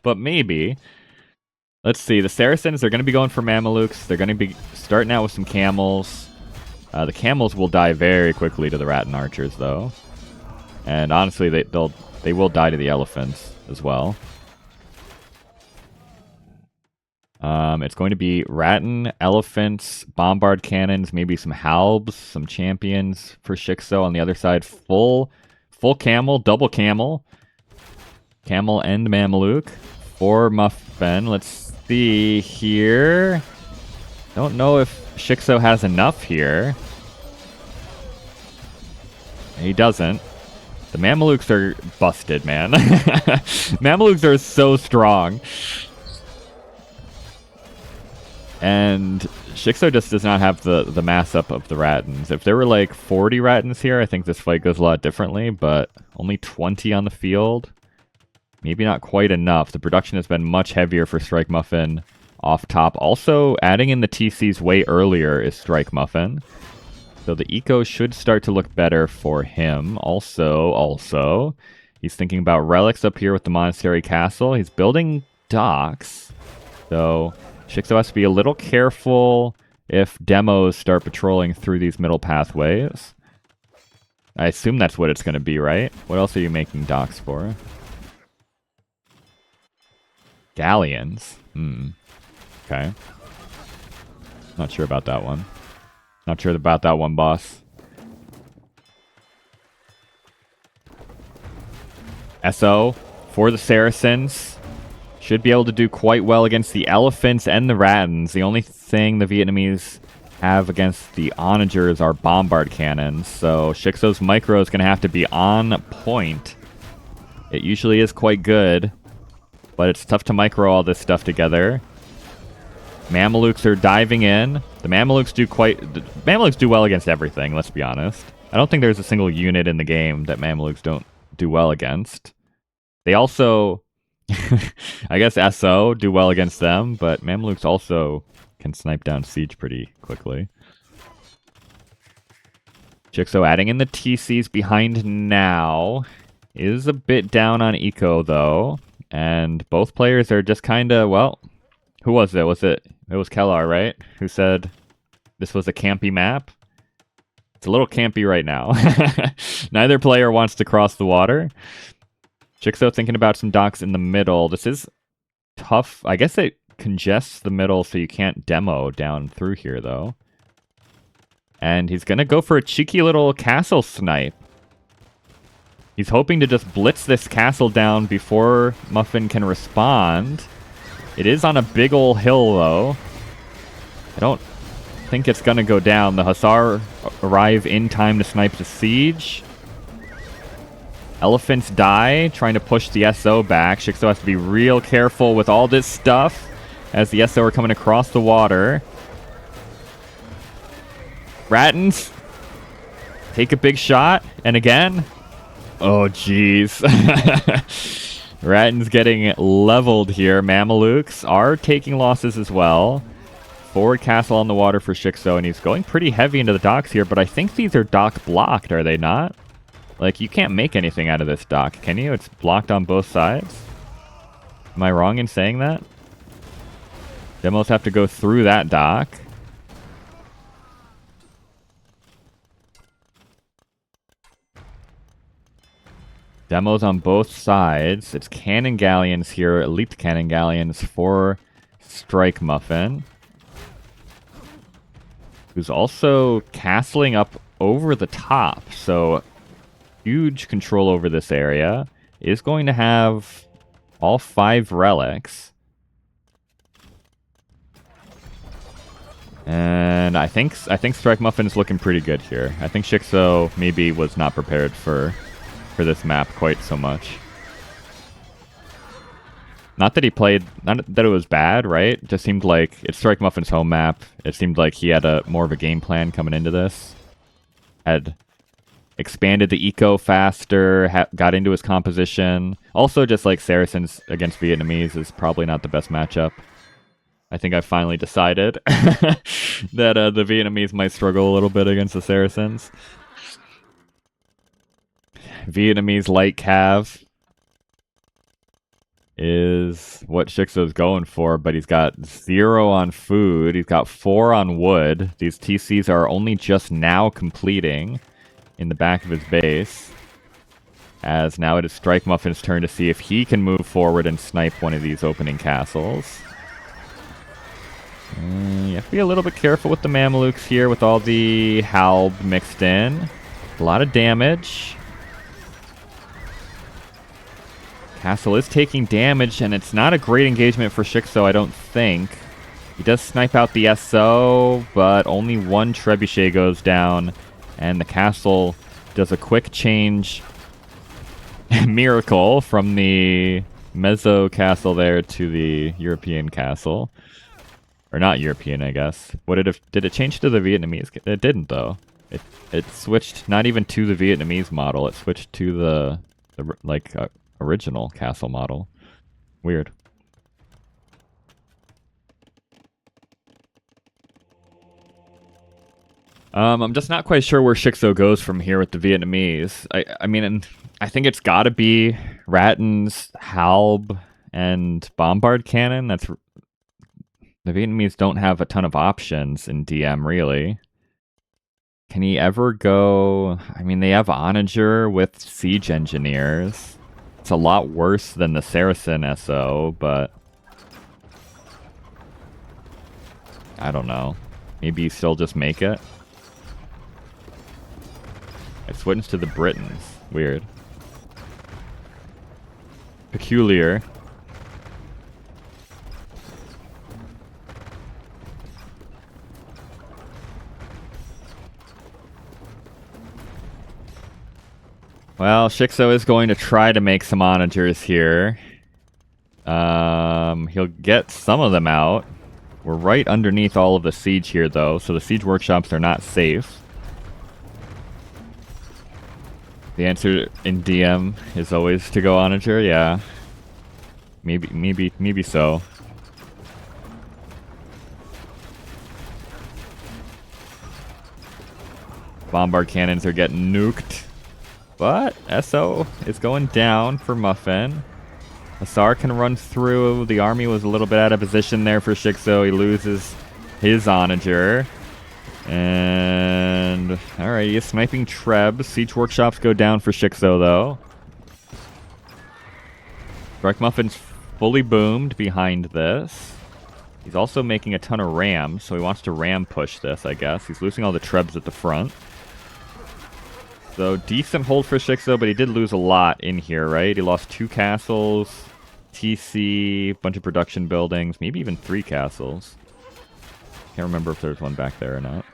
But maybe. Let's see. The Saracens, they're going to be going for Mamelukes. They're going to be starting out with some camels. The camels will die very quickly to the Rattan archers, though. And honestly, they will die to the elephants as well. It's going to be Rattan, elephants, bombard cannons, maybe some halbs, some champions for shiXo. On the other side, full camel, double camel. Camel and Mameluke for Muffin. Let's see here. Don't know if shiXo has enough here. He doesn't. The Mamelukes are busted, man. Mamelukes are so strong. And shiXo just does not have the mass up of the Rattans. If there were like 40 Rattans here, I think this fight goes a lot differently, but only 20 on the field. Maybe not quite enough. The production has been much heavier for StrikeMuffin off top. Also, adding in the TCs way earlier is StrikeMuffin. So the eco should start to look better for him. Also, he's thinking about relics up here with the Monastery Castle. He's building docks. So shiXo has to be a little careful if demos start patrolling through these middle pathways. I assume that's what it's going to be, right? What else are you making docks for? Galleons? Okay. Not sure about that one. Not sure about that one, boss. SO for the Saracens. Should be able to do quite well against the elephants and the Rattans. The only thing the Vietnamese have against the onagers are bombard cannons. So shiXo's micro is going to have to be on point. It usually is quite good, but it's tough to micro all this stuff together. Mamelukes are diving in. The Mamelukes do well against everything, let's be honest. I don't think there's a single unit in the game that Mamelukes don't do well against. They also, I guess SO do well against them, but Mamelukes also can snipe down siege pretty quickly. shiXo adding in the TCs behind now. Is a bit down on eco, though. And both players are just kind of, well, who was it? It was Kellar, right? Who said this was a campy map? It's a little campy right now. Neither player wants to cross the water. shiXo thinking about some docks in the middle. This is tough. I guess it congests the middle so you can't demo down through here, though. And he's going to go for a cheeky little castle snipe. He's hoping to just blitz this castle down before Muffin can respond. It is on a big ol' hill, though. I don't think it's going to go down. The Hussar arrive in time to snipe the siege. Elephants die, trying to push the SO back. shiXo has to be real careful with all this stuff as the SO are coming across the water. Rattans take a big shot, and again. Oh, jeez. Rattan's getting leveled here. Mamelukes are taking losses as well. Forward castle on the water for shiXo, and he's going pretty heavy into the docks here, but I think these are dock blocked, are they not? Like, you can't make anything out of this dock, can you? It's blocked on both sides. Am I wrong in saying that? Demos have to go through that dock. Demos on both sides. It's cannon galleons here, elite cannon galleons for StrikeMuffin, who's also castling up over the top. So huge control over this area. Is going to have all 5 relics. And I think StrikeMuffin is looking pretty good here. I think shiXo maybe was not prepared for this map quite so much. Not that he played, not that it was bad, right? It just seemed like it's StrikeMuffin's home map. It seemed like he had more of a game plan coming into this. Had expanded the eco faster, got into his composition. Also, just like Saracens against Vietnamese is probably not the best matchup. I think I finally decided that the Vietnamese might struggle a little bit against the Saracens. Vietnamese light cav is what shiXo's going for, but he's got 0 on food. He's got 4 on wood. These TCs are only just now completing in the back of his base. As now it is StrikeMuffin's turn to see if he can move forward and snipe one of these opening castles. You have to be a little bit careful with the Mamelukes here with all the Halb mixed in. A lot of damage. Castle is taking damage, and it's not a great engagement for shiXo, I don't think. He does snipe out the SO, but only 1 trebuchet goes down, and the castle does a quick change miracle from the Mezzo castle there to the European castle. Or not European, I guess. Did it change to the Vietnamese? It didn't, though. It switched not even to the Vietnamese model. It switched to the original castle model. Weird. I'm just not quite sure where shiXo goes from here with the Vietnamese. I mean, I think it's got to be Ratten's Halb and Bombard Cannon. The Vietnamese don't have a ton of options in DM, really. Can he ever go... I mean, they have Onager with Siege Engineers. It's a lot worse than the Saracen SO, but... I don't know. Maybe you still just make it? It switches to the Britons. Weird. Peculiar. Well, shiXo is going to try to make some onagers here. He'll get some of them out. We're right underneath all of the siege here, though, so the siege workshops are not safe. The answer in DM is always to go onager, yeah. Maybe so. Bombard cannons are getting nuked. But SO is going down for Muffin. Asar can run through. The army was a little bit out of position there for shiXo. He loses his onager. And alright, he is sniping Treb. Siege workshops go down for shiXo, though. StrikeMuffin's fully boomed behind this. He's also making a ton of rams, so he wants to ram push this, I guess. He's losing all the Trebs at the front. So, decent hold for shiXo, but he did lose a lot in here, right? He lost 2 castles, TC, bunch of production buildings, maybe even 3 castles. Can't remember if there's one back there or not.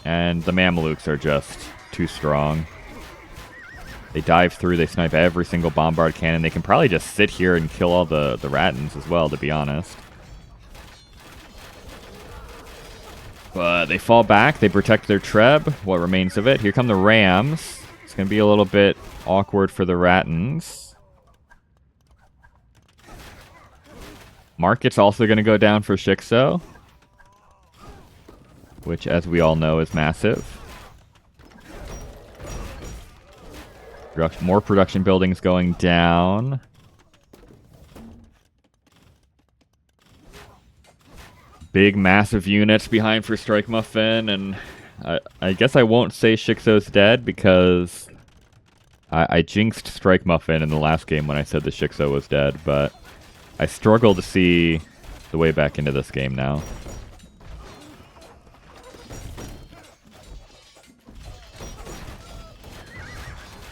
And the Mamelukes are just too strong. They dive through, they snipe every single bombard cannon. They can probably just sit here and kill all the Rattans as well, to be honest. But they fall back, they protect their Treb, what remains of it. Here come the Rams. It's going to be a little bit awkward for the Rattans. Market's also going to go down for shiXo, which, as we all know, is massive. More production buildings going down. big, massive units behind for StrikeMuffin, and I guess I won't say shiXo's dead because I jinxed StrikeMuffin in the last game when I said the shiXo was dead, but I struggle to see the way back into this game now.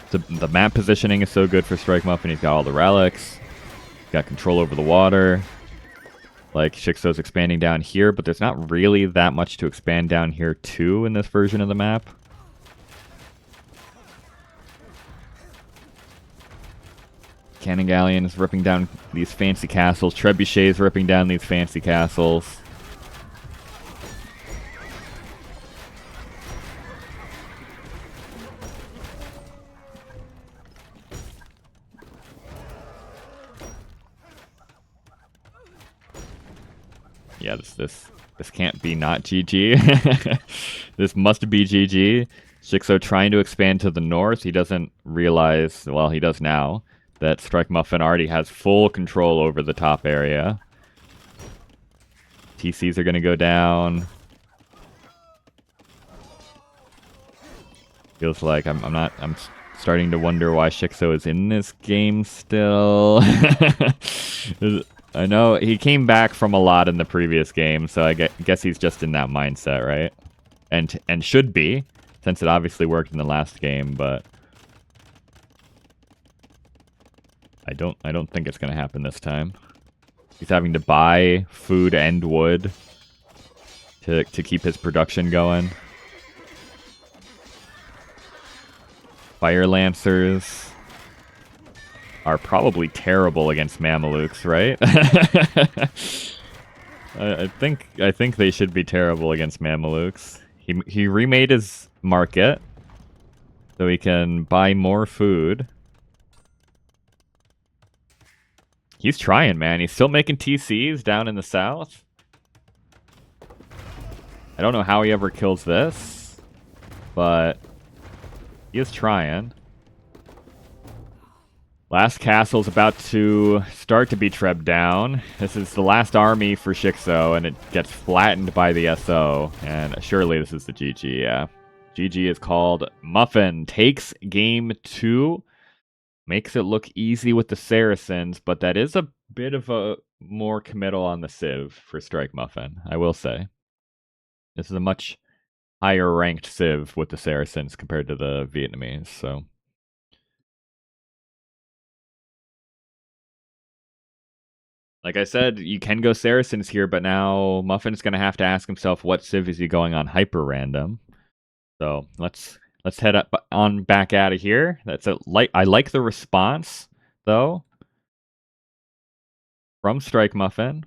The map positioning is so good for StrikeMuffin. He's got all the relics. He's got control over the water. Like, shiXo's expanding down here, but there's not really that much to expand down here too in this version of the map. Cannon Galleon is ripping down these fancy castles. Trebuchet is ripping down these fancy castles. Yeah, this can't be not GG. This must be GG. shiXo trying to expand to the north. He doesn't realize, well, he does now, that StrikeMuffin already has full control over the top area. TCs are going to go down. Feels like I'm starting to wonder why shiXo is in this game still. I know he came back from a lot in the previous game, so I guess he's just in that mindset, right? And should be, since it obviously worked in the last game, but I don't think it's gonna happen this time. He's having to buy food and wood to keep his production going. Fire Lancers are probably terrible against Mamelukes, right? I think they should be terrible against Mamelukes. He remade his market so he can buy more food. He's trying, man. He's still making TCs down in the south. I don't know how he ever kills this, but he is trying. Last castle's about to start to be trebbed down. This is the last army for shiXo, and it gets flattened by the SO. And surely this is the GG, yeah. GG is called. Muffin takes game 2. Makes it look easy with the Saracens, but that is a bit of a more committal on the Civ for StrikeMuffin, I will say. This is a much higher ranked Civ with the Saracens compared to the Vietnamese, so... Like I said, you can go Saracens here, but now Muffin's going to have to ask himself what Civ is he going on hyper random. So let's head up on back out of here. I like the response though from StrikeMuffin.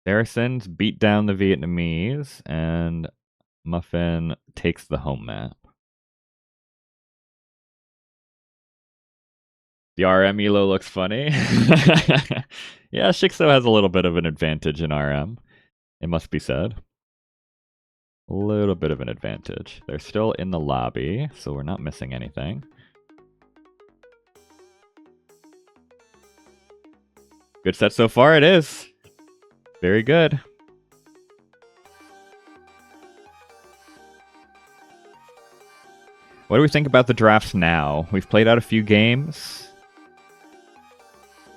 Saracens beat down the Vietnamese, and Muffin takes the home map. The RM elo looks funny. Yeah, shiXo has a little bit of an advantage in RM. It must be said. A little bit of an advantage. They're still in the lobby, so we're not missing anything. Good set so far, it is. Very good. What do we think about the drafts now? We've played out a few games.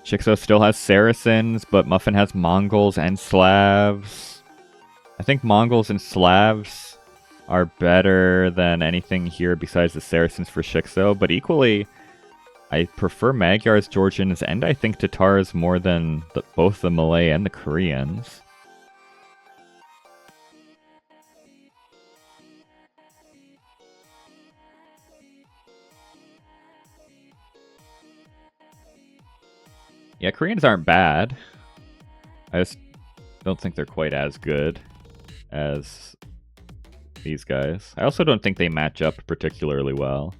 shiXo still has Saracens, but Muffin has Mongols and Slavs. I think Mongols and Slavs are better than anything here besides the Saracens for shiXo, but equally, I prefer Magyars, Georgians, and I think Tatars more than both the Malay and the Koreans. Yeah, Koreans aren't bad. I just don't think they're quite as good as these guys. I also don't think they match up particularly well.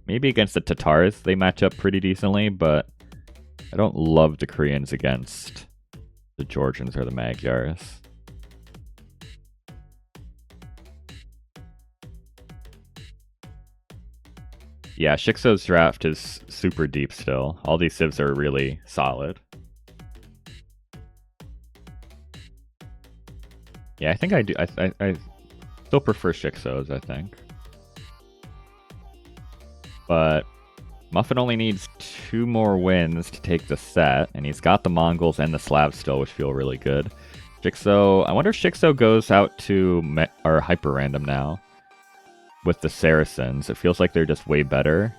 Maybe against the Tatars they match up pretty decently, but I don't love the Koreans against the Georgians or the Magyars. Yeah, shiXo's draft is super deep still. All these civs are really solid. Yeah, I think I do. I still prefer shiXos, I think. But Muffin only needs 2 more wins to take the set, and he's got the Mongols and the Slavs still, which feel really good. shiXo, I wonder if shiXo goes out to or hyper random now with the Saracens. It feels like they're just way better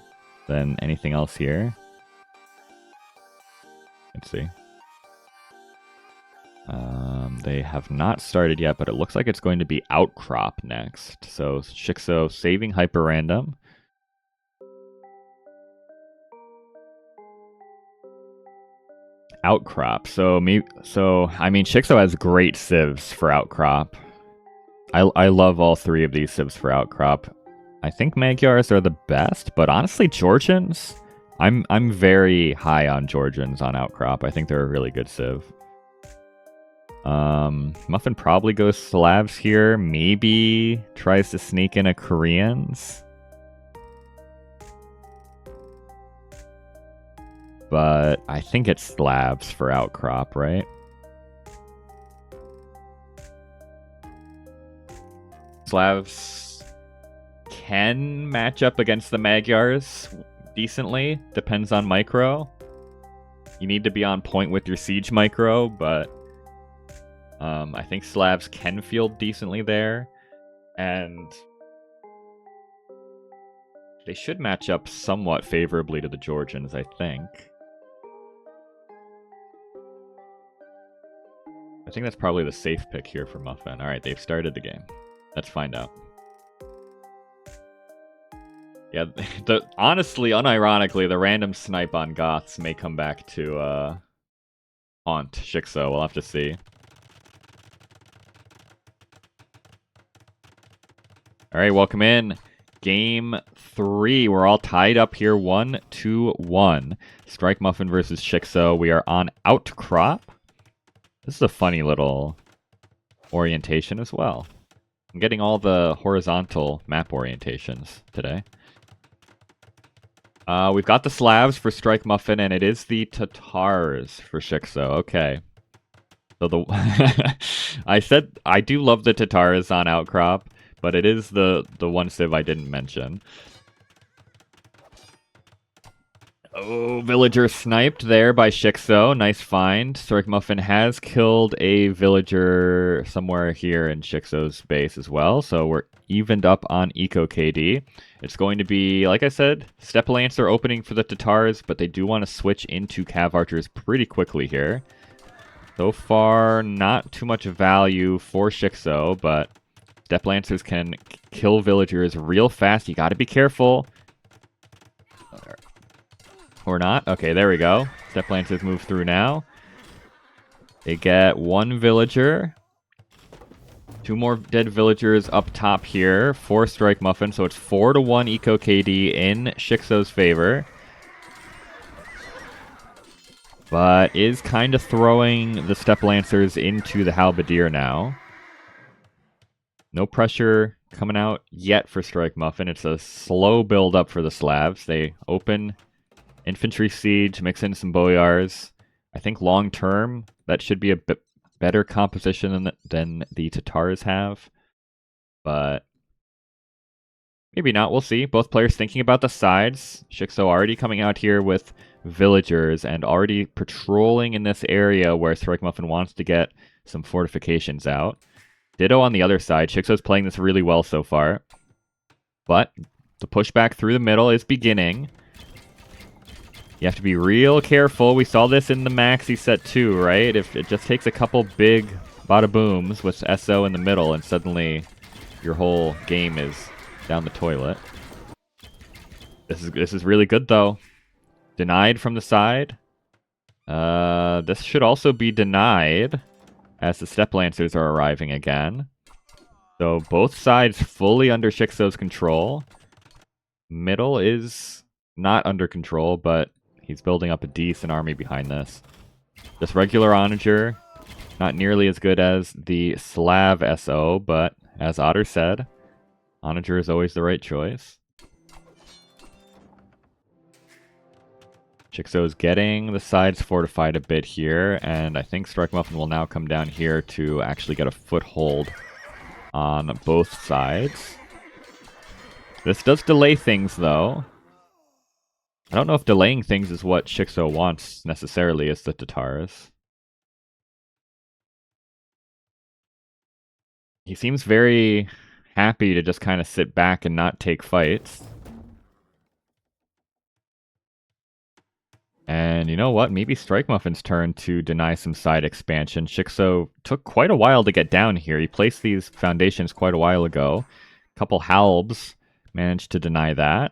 than anything else here. Let's see. They have not started yet, but it looks like it's going to be Outcrop next. So shiXo saving hyper random. Outcrop. So I mean, shiXo has great civs for Outcrop. I love all 3 of these civs for Outcrop. I think Magyars are the best, but honestly, Georgians, I'm very high on Georgians on Outcrop. I think they're a really good civ. Muffin probably goes Slavs here. Maybe tries to sneak in a Koreans. But I think it's Slavs for Outcrop, right? Slavs can match up against the Magyars decently. Depends on micro. You need to be on point with your siege micro, but I think Slavs can field decently there. And they should match up somewhat favorably to the Georgians, I think. I think that's probably the safe pick here for Muffin. Alright, they've started the game. Let's find out. Yeah, honestly, unironically, the random snipe on Goths may come back to haunt shiXo. We'll have to see. Alright, welcome in. Game 3. We're all tied up here. 1-2-1. StrikeMuffin versus shiXo. We are on Outcrop. This is a funny little orientation as well. I'm getting all the horizontal map orientations today. We've got the Slavs for StrikeMuffin, and it is the Tatars for shiXo. Okay. So the I said I do love the Tatars on Outcrop, but it is the one civ I didn't mention. Oh, villager sniped there by shiXo. Nice find. StrikeMuffin has killed a villager somewhere here in shiXo's base as well, so we're evened up on Eco KD. It's going to be, like I said, Steppe Lancer opening for the Tatars, but they do want to switch into Cav Archers pretty quickly here. So far, not too much value for shiXo, but Steppe Lancers can kill villagers real fast. You got to be careful. Or not. Okay, there we go. Steppe Lancers move through now. They get 1 villager. 2 more dead villagers up top here for StrikeMuffin. So it's 4-1 Eco KD in shiXo's favor. But is kind of throwing the Steppe Lancers into the Halberdier now. No pressure coming out yet for StrikeMuffin. It's a slow build up for the Slavs. They open infantry siege, mix in some boyars. I think long term that should be a bit better composition than the Tatars have, but maybe not. We'll see. Both players thinking about the sides. shiXo already coming out here with villagers and already patrolling in this area where StrikeMuffin wants to get some fortifications out. Ditto on the other side. shiXo's playing this really well so far, but the pushback through the middle is beginning. You have to be real careful. We saw this in the Maxi set too, right? If it just takes a couple big bada booms with SO in the middle and suddenly your whole game is down the toilet. This is really good though. Denied from the side. This should also be denied as the Steppe Lancers are arriving again. So both sides fully under shiXo's control. Middle is not under control, but he's building up a decent army behind this. Just regular Onager, not nearly as good as the Slav SO, but as Otter said, Onager is always the right choice. shiXo is getting the sides fortified a bit here, and I think StrikeMuffin will now come down here to actually get a foothold on both sides. This does delay things, though. I don't know if delaying things is what shiXo wants, necessarily, as the Tatars. He seems very happy to just kind of sit back and not take fights. And you know what? Maybe StrikeMuffin's turn to deny some side expansion. shiXo took quite a while to get down here. He placed these foundations quite a while ago. A couple halbs managed to deny that.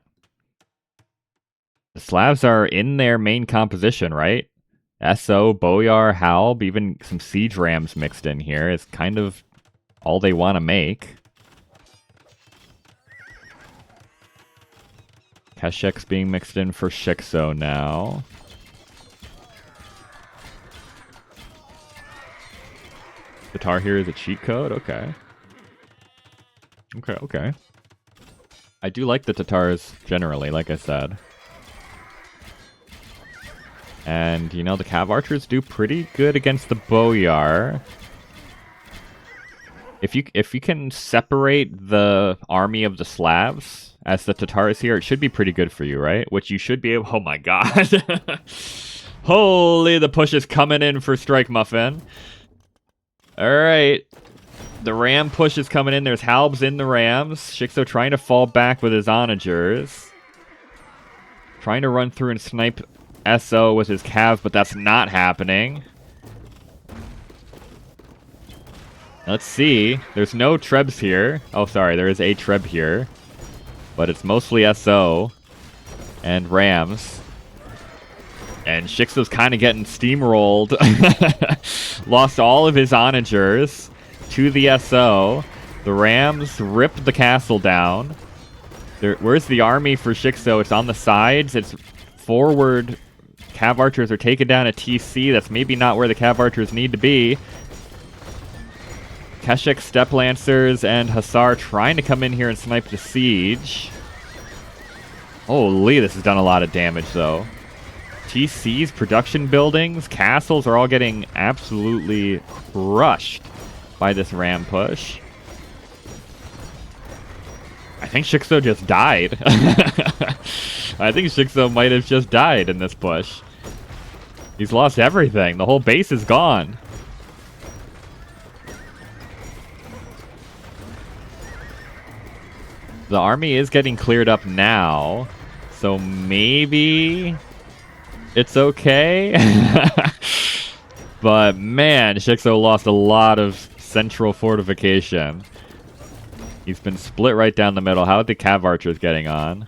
The Slavs are in their main composition, right? SO, Boyar, Halb, even some siege rams mixed in here is kind of all they want to make. Keshek's being mixed in for shiXo now. Tatar here is a cheat code? Okay. Okay. I do like the Tatars generally, like I said. And, you know, the Cav Archers do pretty good against the Boyar. If you can separate the army of the Slavs as the Tatars here, it should be pretty good for you, right? Which you should be able... Oh my god. Holy, the push is coming in for StrikeMuffin. Alright. The ram push is coming in. There's halbs in the rams. shiXo trying to fall back with his onagers. Trying to run through and snipe SO with his Cav, but that's not happening. Let's see. There's no Trebs here. Oh, sorry. There is a Treb here. But it's mostly SO and rams. And shiXo's kind of getting steamrolled. Lost all of his onagers to the SO. The rams ripped the castle down. Where's the army for shiXo? It's on the sides. It's forward. Cav Archers are taking down a TC. That's maybe not where the Cav Archers need to be. Keshek, Step Lancers, and Hussar trying to come in here and snipe the siege. Holy, this has done a lot of damage, though. TCs, production buildings, castles are all getting absolutely crushed by this ram push. I think shiXo just died. I think shiXo might have just died in this push. He's lost everything. The whole base is gone. The army is getting cleared up now, so maybe it's okay. But man, shiXo lost a lot of central fortification. He's been split right down the middle. How are the Cav Archers getting on?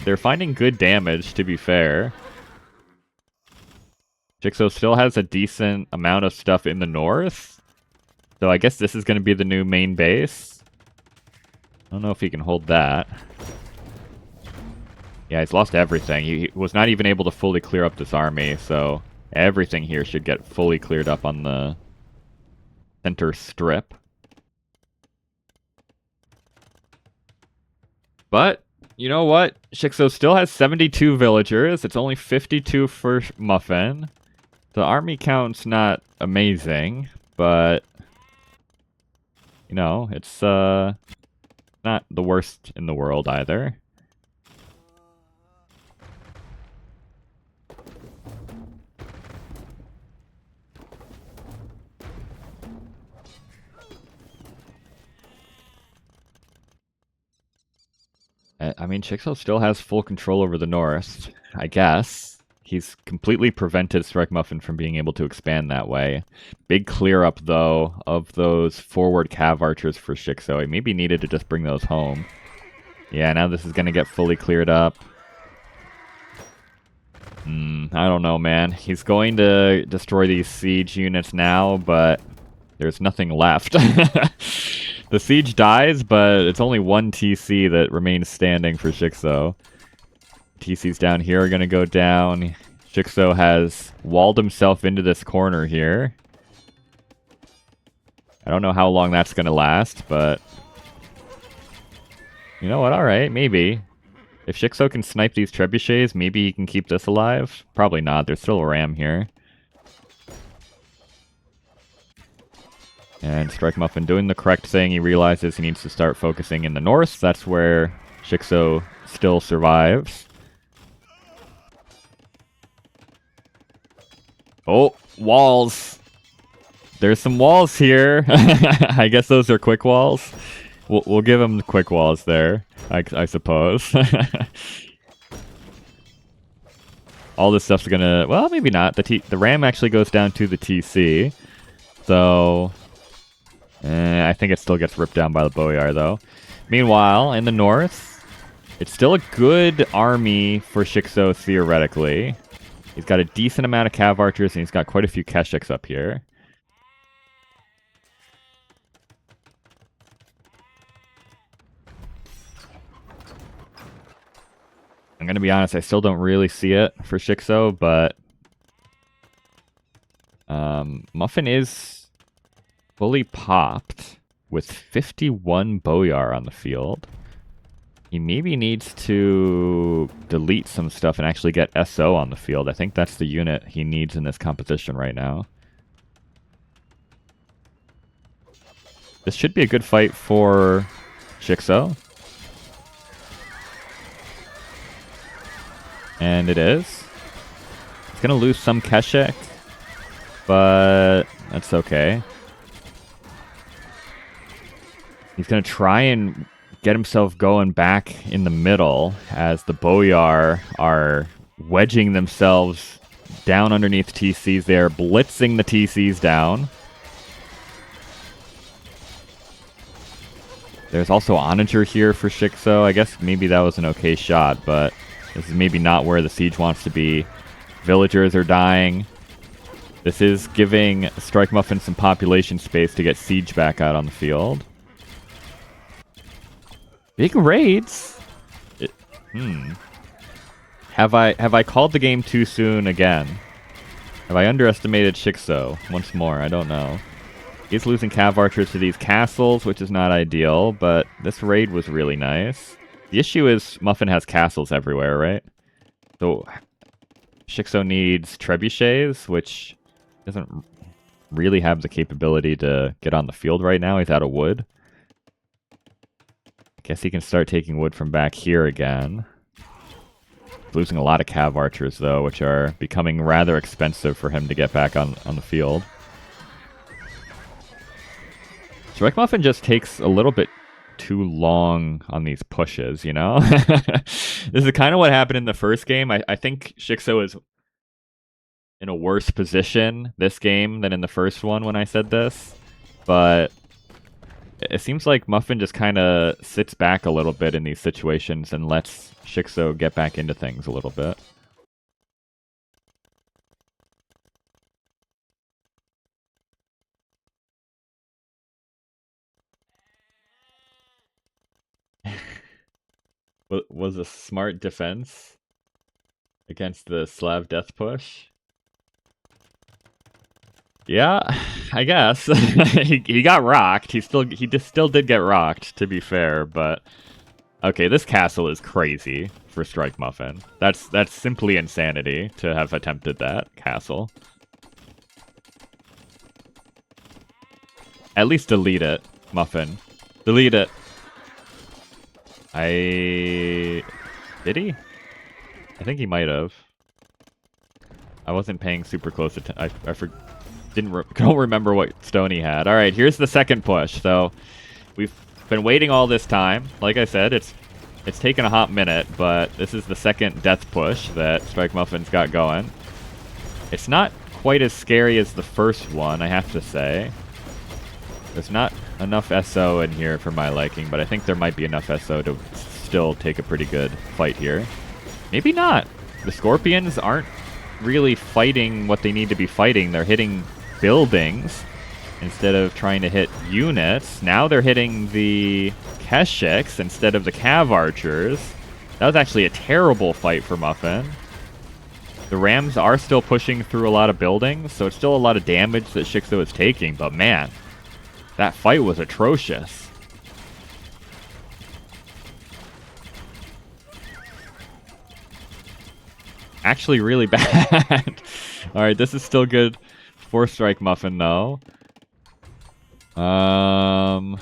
They're finding good damage, to be fair. shiXo still has a decent amount of stuff in the north. So I guess this is going to be the new main base. I don't know if he can hold that. Yeah, he's lost everything. He was not even able to fully clear up this army, so everything here should get fully cleared up on the center strip. But, you know what? shiXo still has 72 villagers. It's only 52 for Muffin. The army count's not amazing, but... You know, it's not the worst in the world either. I mean, shiXo still has full control over the north, I guess. He's completely prevented StrikeMuffin from being able to expand that way. Big clear up, though, of those forward Cav Archers for shiXo. He maybe needed to just bring those home. Yeah, now this is going to get fully cleared up. I don't know, man. He's going to destroy these siege units now, but there's nothing left. The siege dies, but it's only one TC that remains standing for shiXo. TCs down here are going to go down. shiXo has walled himself into this corner here. I don't know how long that's going to last, but... You know what? Alright, maybe. If shiXo can snipe these trebuchets, maybe he can keep this alive. Probably not. There's still a ram here. And StrikeMuffin doing the correct thing. He realizes he needs to start focusing in the north. That's where shiXo still survives. Oh, walls. There's some walls here. I guess those are quick walls. We'll give him the quick walls there, I suppose. All this stuff's gonna... Well, maybe not. The ram actually goes down to the TC. So... I think it still gets ripped down by the Boyar, though. Meanwhile, in the north, it's still a good army for shiXo, theoretically. He's got a decent amount of Cav Archers, and he's got quite a few Keshiks up here. I'm going to be honest, I still don't really see it for shiXo, but... Muffin is fully popped with 51 Boyar on the field. He maybe needs to delete some stuff and actually get SO on the field. I think that's the unit he needs in this composition right now. This should be a good fight for shiXo. And it is. He's going to lose some Keshik, but that's okay. He's going to try and get himself going back in the middle as the Boyar are wedging themselves down underneath TCs. They're blitzing the TCs down. There's also Onager here for shiXo. I guess maybe that was an okay shot, but this is maybe not where the siege wants to be. Villagers are dying. This is giving StrikeMuffin some population space to get siege back out on the field. Big raids. Have I called the game too soon again? Have I underestimated shiXo once more? I don't know. He's losing Cav Archers to these castles, which is not ideal, but this raid was really nice. The issue is Muffin has castles everywhere, right? So shiXo needs trebuchets, which doesn't really have the capability to get on the field right now. He's out of wood. Guess he can start taking wood from back here again. Losing a lot of Cav Archers, though, which are becoming rather expensive for him to get back on the field. StrikeMuffin just takes a little bit too long on these pushes, you know? This is kind of what happened in the first game. I think shiXo is in a worse position this game than in the first one when I said this. But it seems like Muffin just kind of sits back a little bit in these situations and lets shiXo get back into things a little bit. Was a smart defense against the Slav death push. Yeah, I guess. he got rocked. He still did get rocked, to be fair, but okay, this castle is crazy for StrikeMuffin. That's simply insanity to have attempted that castle. At least delete it, Muffin. Delete it. Did he? I think he might have. I wasn't paying super close attention. Don't remember what stone he had. All right, here's the second push. So we've been waiting all this time. Like I said, it's taken a hot minute, but this is the second death push that StrikeMuffin's got going. It's not quite as scary as the first one, I have to say. There's not enough SO in here for my liking, but I think there might be enough SO to still take a pretty good fight here. Maybe not. The Scorpions aren't really fighting what they need to be fighting. They're hitting buildings instead of trying to hit units. Now they're hitting the Keshiks instead of the Cav Archers. That was actually a terrible fight for Muffin. The Rams are still pushing through a lot of buildings, so it's still a lot of damage that shiXo is taking, but man, that fight was atrocious. Actually really bad. Alright, this is still good for StrikeMuffin, though. And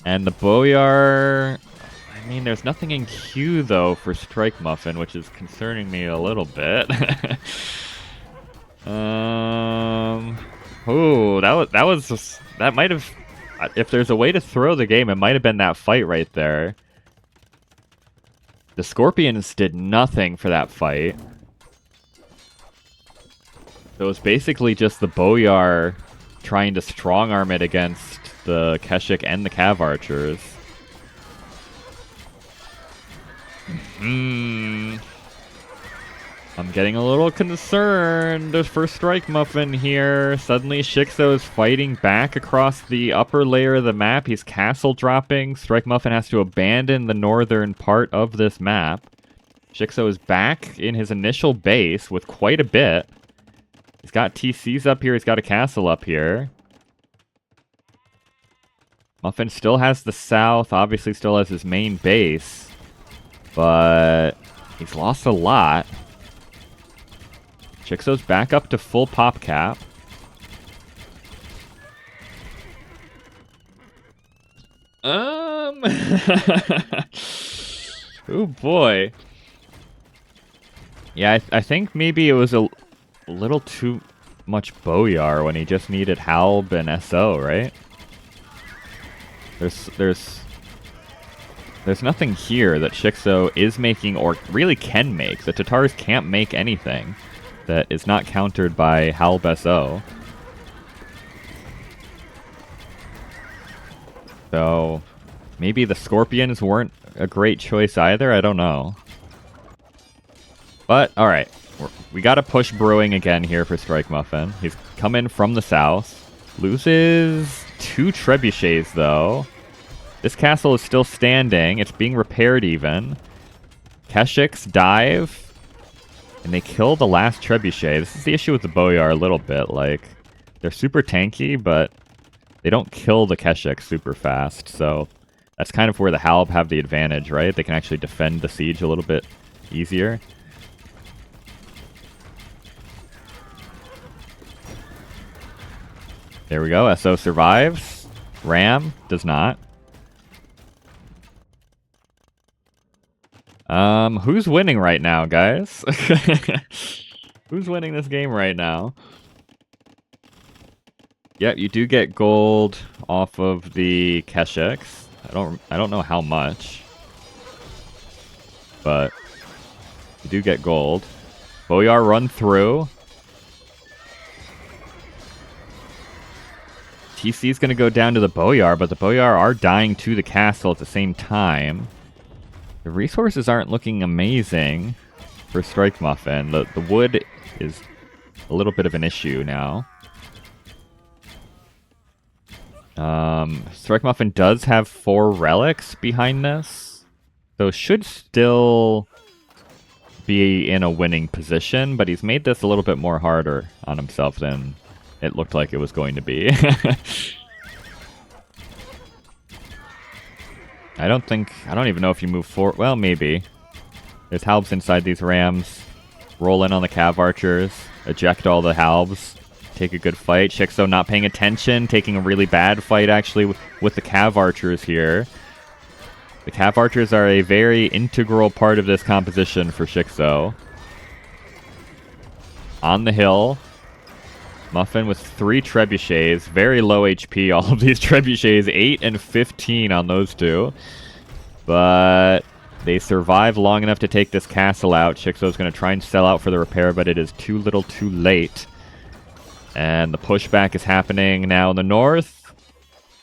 the Boyar... I mean, there's nothing in queue, though, for StrikeMuffin, which is concerning me a little bit. Ooh, that was just... That might have... If there's a way to throw the game, it might have been that fight right there. The Scorpions did nothing for that fight. So it was basically just the Boyar trying to strong-arm it against the Keshik and the Cav Archers. I'm getting a little concerned for StrikeMuffin here. Suddenly shiXo is fighting back across the upper layer of the map. He's castle dropping. StrikeMuffin has to abandon the northern part of this map. shiXo is back in his initial base with quite a bit. He's got TCs up here. He's got a castle up here. Muffin still has the south. Obviously still has his main base. But he's lost a lot. shiXo's back up to full pop cap. Oh boy. Yeah, I think maybe it was a little too much Boyar when he just needed Halb and SO, right? There's nothing here that shiXo is making or really can make. The Tatars can't make anything that is not countered by Halb SO. So maybe the Scorpions weren't a great choice either. I don't know. But, alright. We got to push brewing again here for StrikeMuffin. He's come in from the south. Loses 2 trebuchets, though. This castle is still standing. It's being repaired, even. Keshiks dive. And they kill the last trebuchet. This is the issue with the Boyar a little bit. Like, they're super tanky, but they don't kill the Keshiks super fast. So that's kind of where the Halb have the advantage, right? They can actually defend the siege a little bit easier. There we go. SO survives. Ram does not. Who's winning right now, guys? Who's winning this game right now? Yep, you do get gold off of the Keshiks. I don't know how much, but you do get gold. Boyar run through. TC is going to go down to the Boyar, but the Boyar are dying to the castle at the same time. The resources aren't looking amazing for StrikeMuffin. The wood is a little bit of an issue now. StrikeMuffin does have 4 relics behind this, so should still be in a winning position, but he's made this a little bit more harder on himself than it looked like it was going to be. I don't even know if you move forward. Well, maybe. There's Halbs inside these Rams. Roll in on the Cav Archers. Eject all the Halbs. Take a good fight. shiXo not paying attention. Taking a really bad fight, actually, with the Cav Archers here. The Cav Archers are a very integral part of this composition for shiXo. On the hill. Muffin with 3 trebuchets, very low HP, all of these trebuchets, 8 and 15 on those 2. But they survive long enough to take this castle out. shiXo's going to try and sell out for the repair, but it is too little too late. And the pushback is happening now in the north.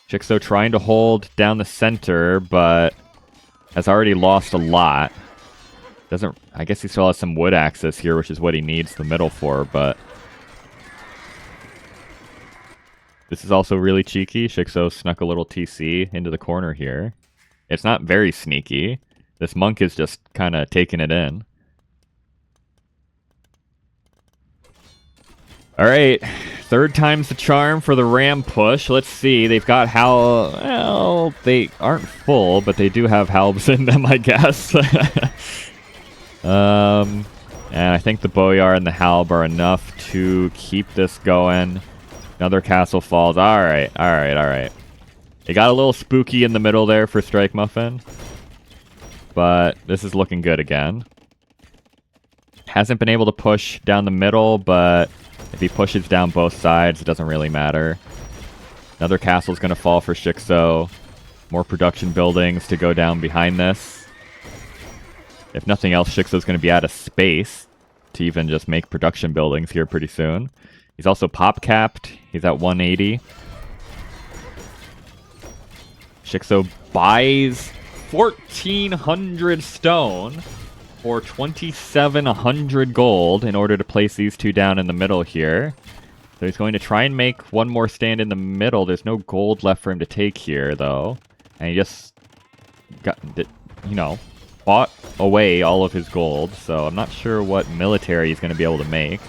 shiXo trying to hold down the center, but has already lost a lot. I guess he still has some wood access here, which is what he needs the middle for, but this is also really cheeky. shiXo snuck a little TC into the corner here. It's not very sneaky. This monk is just kind of taking it in. Alright, 3rd time's the charm for the Ram push. Let's see, they've got well, they aren't full, but they do have Halbs in them, I guess. And I think the Boyar and the Halb are enough to keep this going. Another castle falls. Alright, alright, alright. It got a little spooky in the middle there for StrikeMuffin. But this is looking good again. Hasn't been able to push down the middle, but if he pushes down both sides, it doesn't really matter. Another castle's going to fall for shiXo. More production buildings to go down behind this. If nothing else, shiXo's going to be out of space to even just make production buildings here pretty soon. He's also pop capped. He's at 180. shiXo buys 1,400 stone for 2,700 gold in order to place these two down in the middle here. So he's going to try and make one more stand in the middle. There's no gold left for him to take here, though. And he just got, you know, bought away all of his gold. So I'm not sure what military he's going to be able to make,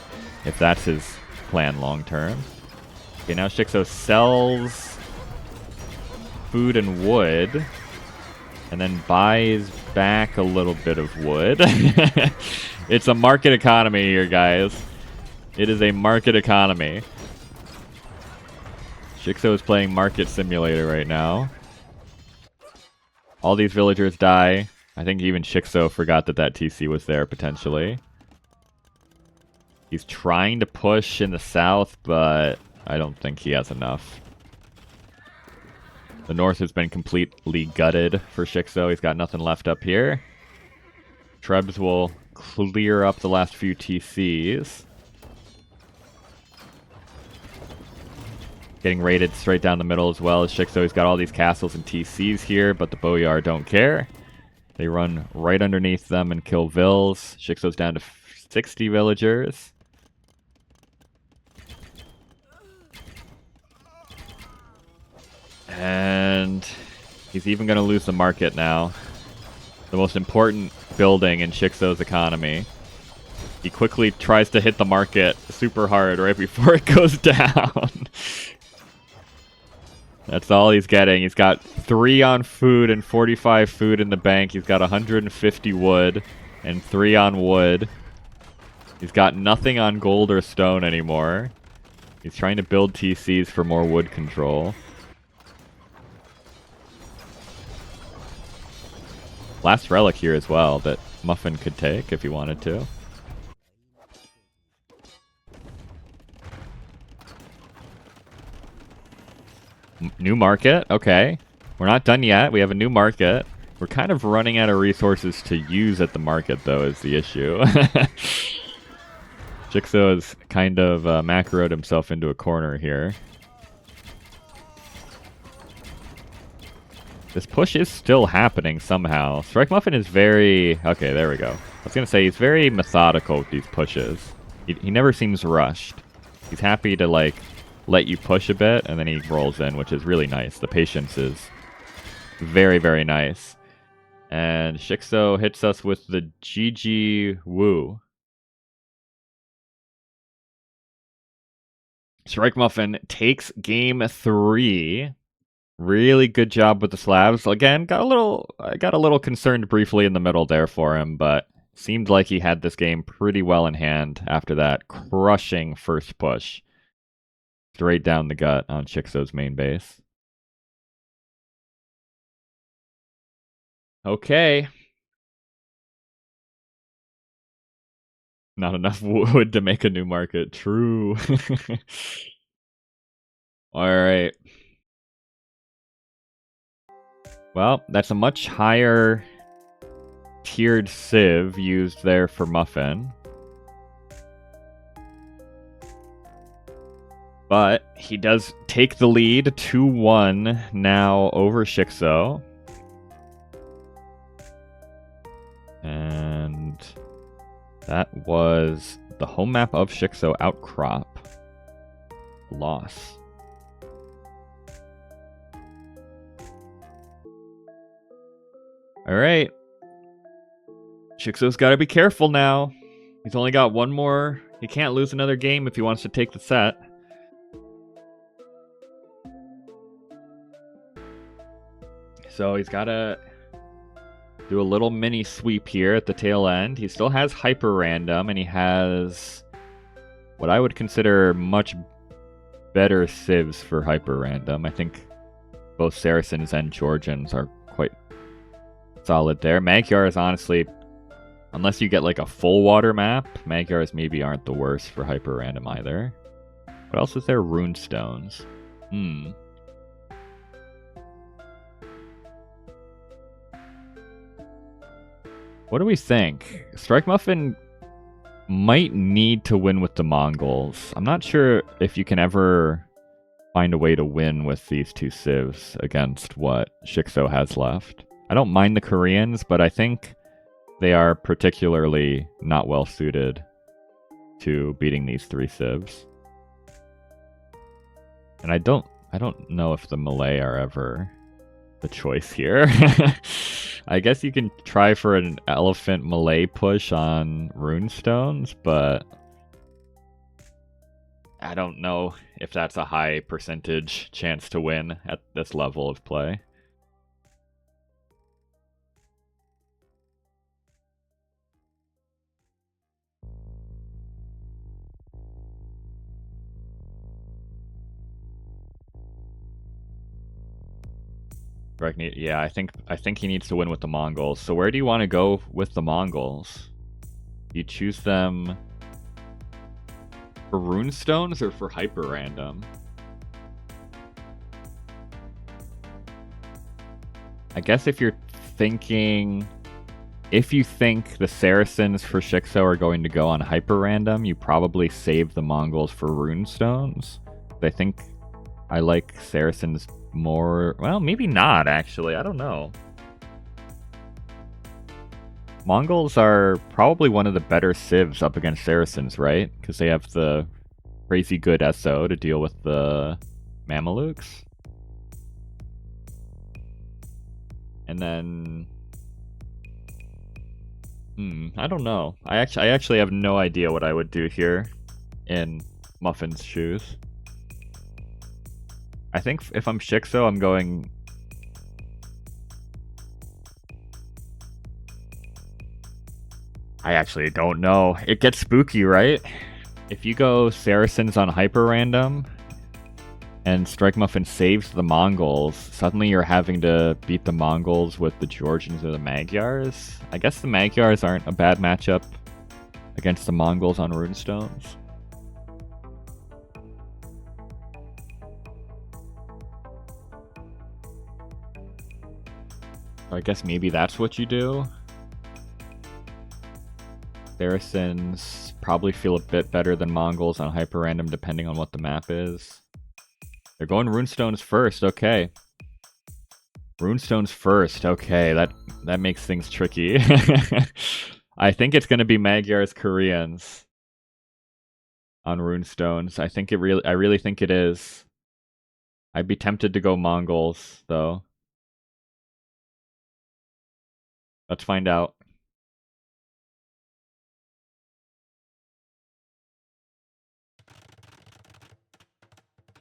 if that's his plan long term. Okay, now shiXo sells food and wood, and then buys back a little bit of wood. It's a market economy here, guys. It is a market economy. shiXo is playing Market Simulator right now. All these villagers die. I think even shiXo forgot that that TC was there, potentially. He's trying to push in the south, but I don't think he has enough. The north has been completely gutted for shiXo. He's got nothing left up here. Trebs will clear up the last few TCs. Getting raided straight down the middle as well as shiXo. He's got all these castles and TCs here, but the Boyar don't care. They run right underneath them and kill vills. shiXo's down to 60 villagers. And he's even going to lose the market now. The most important building in shiXo's economy. He quickly tries to hit the market super hard right before it goes down. That's all he's getting. He's got 3 on food and 45 food in the bank. He's got 150 wood and 3 on wood. He's got nothing on gold or stone anymore. He's trying to build TCs for more wood control. Last relic here as well that Muffin could take if he wanted to. New market, okay. We're not done yet. We have a new market. We're kind of running out of resources to use at the market, though, is the issue. shiXo has kind of macroed himself into a corner here. This push is still happening somehow. StrikeMuffin is very... Okay, there we go. I was going to say, he's very methodical with these pushes. He never seems rushed. He's happy to, like, let you push a bit, and then he rolls in, which is really nice. The patience is very, very nice. And shiXo hits us with the GG Woo. StrikeMuffin takes game 3. Really good job with the slabs. Again, I got a little concerned briefly in the middle there for him, but seemed like he had this game pretty well in hand after that crushing first push. Straight down the gut on shiXo's main base. Okay. Not enough wood to make a new market. True. Alright. Well, that's a much higher tiered sieve used there for Muffin. But he does take the lead 2-1 now over shiXo. And that was the home map of shiXo Outcrop. Loss. Alright. shiXo's got to be careful now. He's only got one more. He can't lose another game if he wants to take the set. So he's got to do a little mini sweep here at the tail end. He still has hyper random, and he has what I would consider much better civs for hyper random. I think both Saracens and Georgians are quite solid there. Magyars, honestly, unless you get like a full water map, Magyars maybe aren't the worst for hyper random either. What else is there? Runestones. What do we think? StrikeMuffin might need to win with the Mongols. I'm not sure if you can ever find a way to win with these two civs against what shiXo has left. I don't mind the Koreans, but I think they are particularly not well suited to beating these three civs. And I don't know if the Malay are ever the choice here. I guess you can try for an elephant Malay push on runestones, but I don't know if that's a high percentage chance to win at this level of play. Yeah, I think he needs to win with the Mongols. So where do you want to go with the Mongols? You choose them for runestones or for hyper random? I guess if you think the Saracens for shiXo are going to go on hyper random, you probably save the Mongols for runestones. I think I like Saracens more. Well, maybe not, actually. I don't know. Mongols are probably one of the better civs up against Saracens, right? Because they have the crazy good SO to deal with the Mamelukes. And then... I don't know. I actually have no idea what I would do here in Muffin's shoes. I think if I'm shiXo, I'm going... I actually don't know. It gets spooky, right? If you go Saracens on hyper random and StrikeMuffin saves the Mongols, suddenly you're having to beat the Mongols with the Georgians or the Magyars. I guess the Magyars aren't a bad matchup against the Mongols on runestones. I guess maybe that's what you do. Saracens probably feel a bit better than Mongols on hyper random depending on what the map is. They're going runestones first, okay. Runestones first, okay, that makes things tricky. I think it's gonna be Magyar's Koreans on runestones. I really think it is. I'd be tempted to go Mongols, though. Let's find out.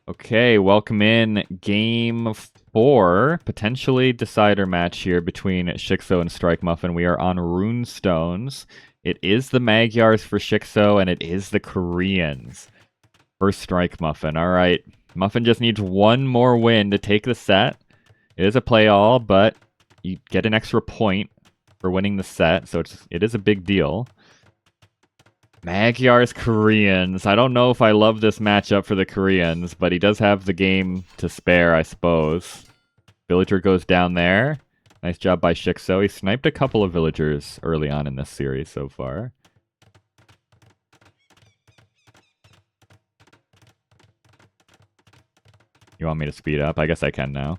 Okay, welcome in game 4, potentially decider match here between shiXo and StrikeMuffin. We are on runestones. It is the Magyars for shiXo, and it is the Koreans for StrikeMuffin. All right, Muffin just needs one more win to take the set. It is a play all, but you get an extra point for winning the set, so it is a big deal. Magyar's Koreans. I don't know if I love this matchup for the Koreans, but he does have the game to spare, I suppose. Villager goes down there. Nice job by shiXo. He sniped a couple of villagers early on in this series so far. You want me to speed up? I guess I can now.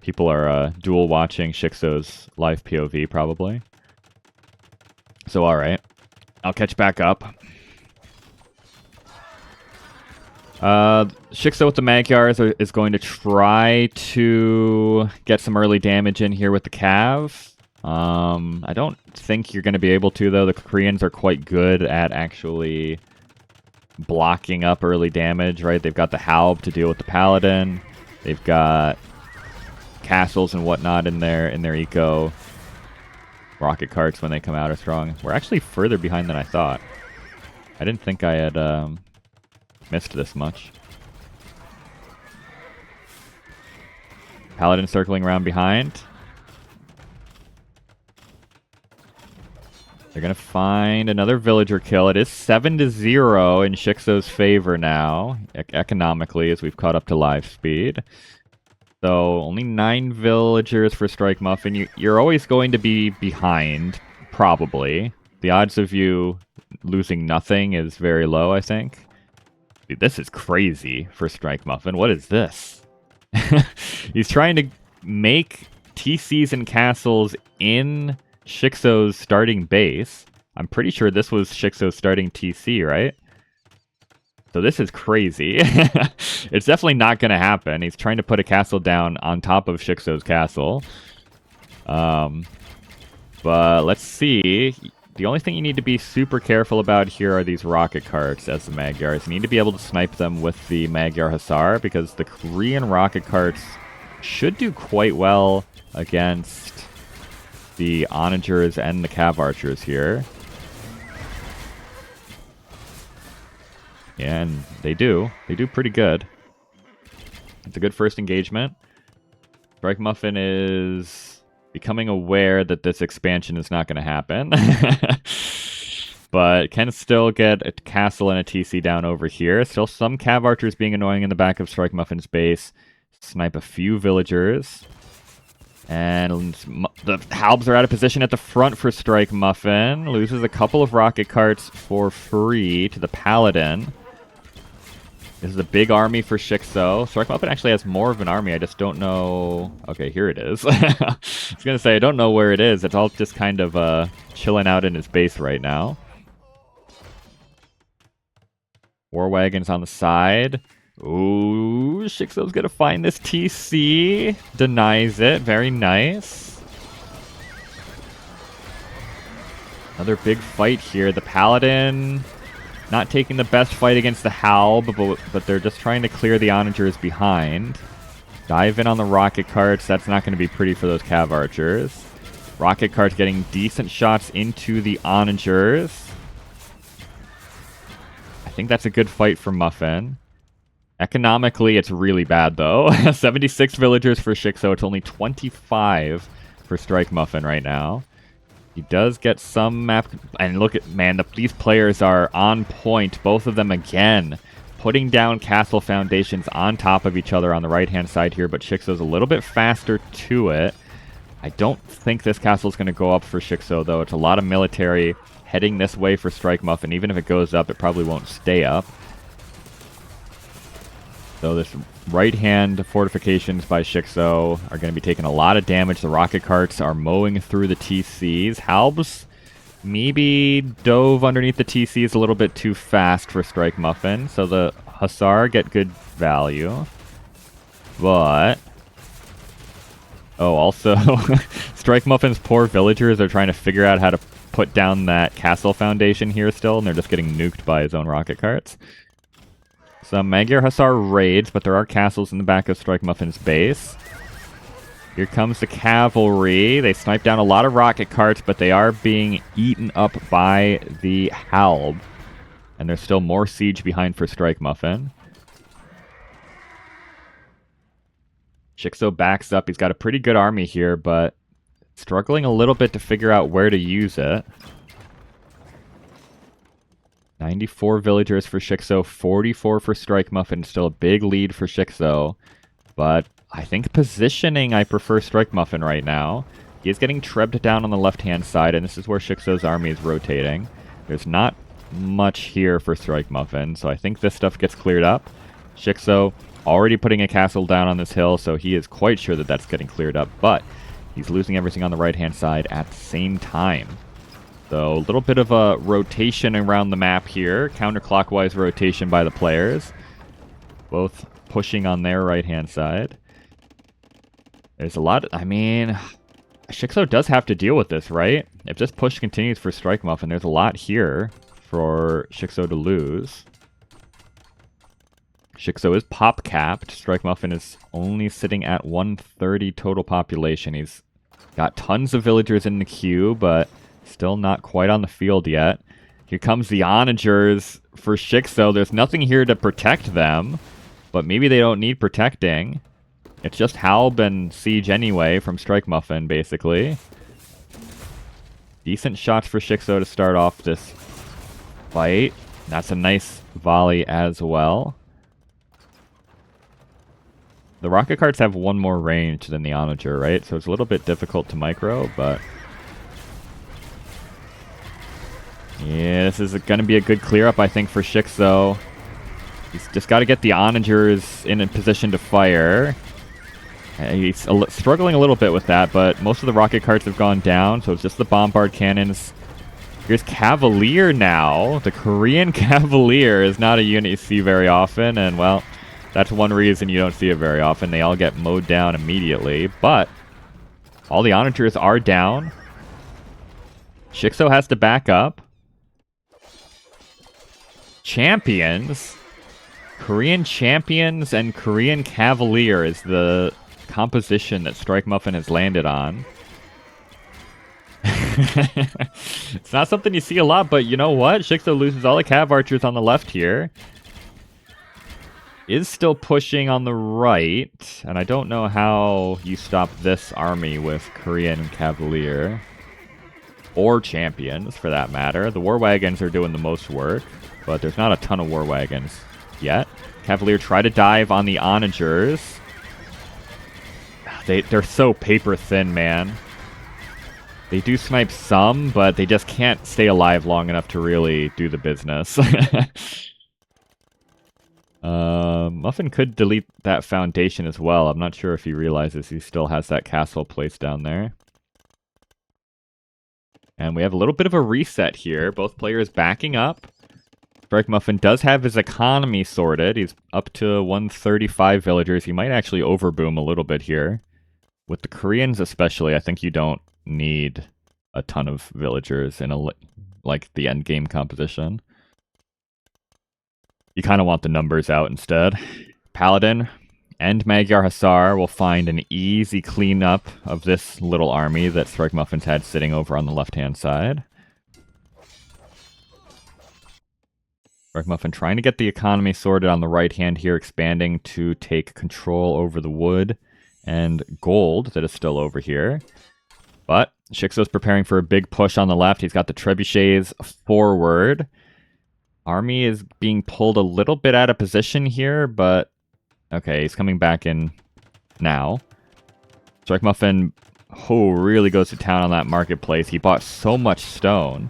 People are dual watching shiXo's live POV, probably. So, alright. I'll catch back up. shiXo with the Magyars is going to try to get some early damage in here with the Cav. I don't think you're going to be able to, though. The Koreans are quite good at actually blocking up early damage, right? They've got the Halb to deal with the Paladin. They've got castles and whatnot in their eco. Rocket carts when they come out are strong. We're actually further behind than I thought. I didn't think I had missed this much. Paladin circling around behind. They're going to find another villager kill. It is 7-0 in shiXo's favor now, economically, as we've caught up to live speed. So, only 9 villagers for StrikeMuffin. You're always going to be behind, probably. The odds of you losing nothing is very low, I think. Dude, this is crazy for StrikeMuffin. What is this? He's trying to make TCs and castles in shiXo's starting base. I'm pretty sure this was shiXo's starting TC, right? So this is crazy. It's definitely not going to happen. He's trying to put a castle down on top of shiXo's castle. But let's see. The only thing you need to be super careful about here are these rocket carts as the Magyars. You need to be able to snipe them with the Magyar Hussar, because the Korean rocket carts should do quite well against the Onagers and the Cav Archers here. Yeah, and they do. They do pretty good. It's a good first engagement. StrikeMuffin is becoming aware that this expansion is not going to happen. But can still get a castle and a TC down over here. Still some Cav Archers being annoying in the back of StrikeMuffin's base. Snipe a few villagers. And the Halbs are out of position at the front for StrikeMuffin. Loses a couple of rocket carts for free to the Paladin. This is a big army for shiXo. StrikeMuffin actually has more of an army. I just don't know. Okay, here it is. I was going to say, I don't know where it is. It's all just kind of chilling out in his base right now. War wagons on the side. Ooh, shiXo's going to find this TC. Denies it. Very nice. Another big fight here. The Paladin not taking the best fight against the Halb, but they're just trying to clear the Onagers behind. Dive in on the rocket carts. That's not going to be pretty for those Cav Archers. Rocket carts getting decent shots into the Onagers. I think that's a good fight for Muffin. Economically, it's really bad, though. 76 villagers for shiXo. It's only 25 for StrikeMuffin right now. He does get some map... And look at... Man, these players are on point. Both of them, again, putting down castle foundations on top of each other on the right-hand side here. But shiXo's a little bit faster to it. I don't think this castle is going to go up for shiXo, though. It's a lot of military heading this way for StrikeMuffin. Even if it goes up, it probably won't stay up. So this right-hand fortifications by shiXo are going to be taking a lot of damage. The rocket carts are mowing through the TCs. Halbs maybe dove underneath the TCs a little bit too fast for StrikeMuffin. So the Hussar get good value. But... Oh, also, StrikeMuffin's poor villagers are trying to figure out how to put down that castle foundation here still, and they're just getting nuked by his own rocket carts. Some Magyar Hussar raids, but there are castles in the back of StrikeMuffin's base. Here comes the cavalry. They snipe down a lot of rocket carts, but they are being eaten up by the Halb. And there's still more siege behind for StrikeMuffin. shiXo backs up. He's got a pretty good army here, but struggling a little bit to figure out where to use it. 94 villagers for shiXo, 44 for StrikeMuffin. Still a big lead for shiXo. But I think positioning, I prefer StrikeMuffin right now. He is getting trebbed down on the left-hand side, and this is where shiXo's army is rotating. There's not much here for StrikeMuffin, so I think this stuff gets cleared up. shiXo already putting a castle down on this hill, so he is quite sure that that's getting cleared up. But he's losing everything on the right-hand side at the same time. So a little bit of a rotation around the map here. Counterclockwise rotation by the players. Both pushing on their right-hand side. There's a lot... I mean, shiXo does have to deal with this, right? If this push continues for StrikeMuffin, there's a lot here for shiXo to lose. shiXo is pop-capped. StrikeMuffin is only sitting at 130 total population. He's got tons of villagers in the queue, but... still not quite on the field yet. Here comes the Onagers for shiXo. There's nothing here to protect them, but maybe they don't need protecting. It's just Halb and Siege anyway from StrikeMuffin, basically. Decent shots for shiXo to start off this fight. That's a nice volley as well. The rocket carts have one more range than the Onager, right? So it's a little bit difficult to micro, but... yeah, this is going to be a good clear up, I think, for shiXo. He's just got to get the Onagers in a position to fire. He's struggling a little bit with that, but most of the rocket carts have gone down, so it's just the bombard cannons. Here's Cavalier now. The Korean Cavalier is not a unit you see very often, and well, that's one reason you don't see it very often. They all get mowed down immediately, but all the Onagers are down. shiXo has to back up. Champions. Korean Champions and Korean Cavalier is the composition that StrikeMuffin has landed on. It's not something you see a lot, but you know what? shiXo loses all the Cav Archers on the left here. Is still pushing on the right, and I don't know how you stop this army with Korean Cavalier. Or Champions, for that matter. The War Wagons are doing the most work, but there's not a ton of War Wagons yet. Cavalier try to dive on the Onagers. They're so paper thin, man. They do snipe some, but they just can't stay alive long enough to really do the business. Muffin could delete that foundation as well. I'm not sure if he realizes he still has that castle placed down there. And we have a little bit of a reset here. Both players backing up. StrikeMuffin does have his economy sorted. He's up to 135 villagers. He might actually overboom a little bit here. With the Koreans especially, I think you don't need a ton of villagers in like the end game composition. You kind of want the numbers out instead. Paladin and Magyar Hussar will find an easy cleanup of this little army that StrikeMuffin's had sitting over on the left-hand side. StrikeMuffin trying to get the economy sorted on the right hand here, expanding to take control over the wood and gold that is still over here. But shiXo's preparing for a big push on the left. He's got the trebuchets forward. Army is being pulled a little bit out of position here, but okay, he's coming back in now. StrikeMuffin really goes to town on that marketplace. He bought so much stone.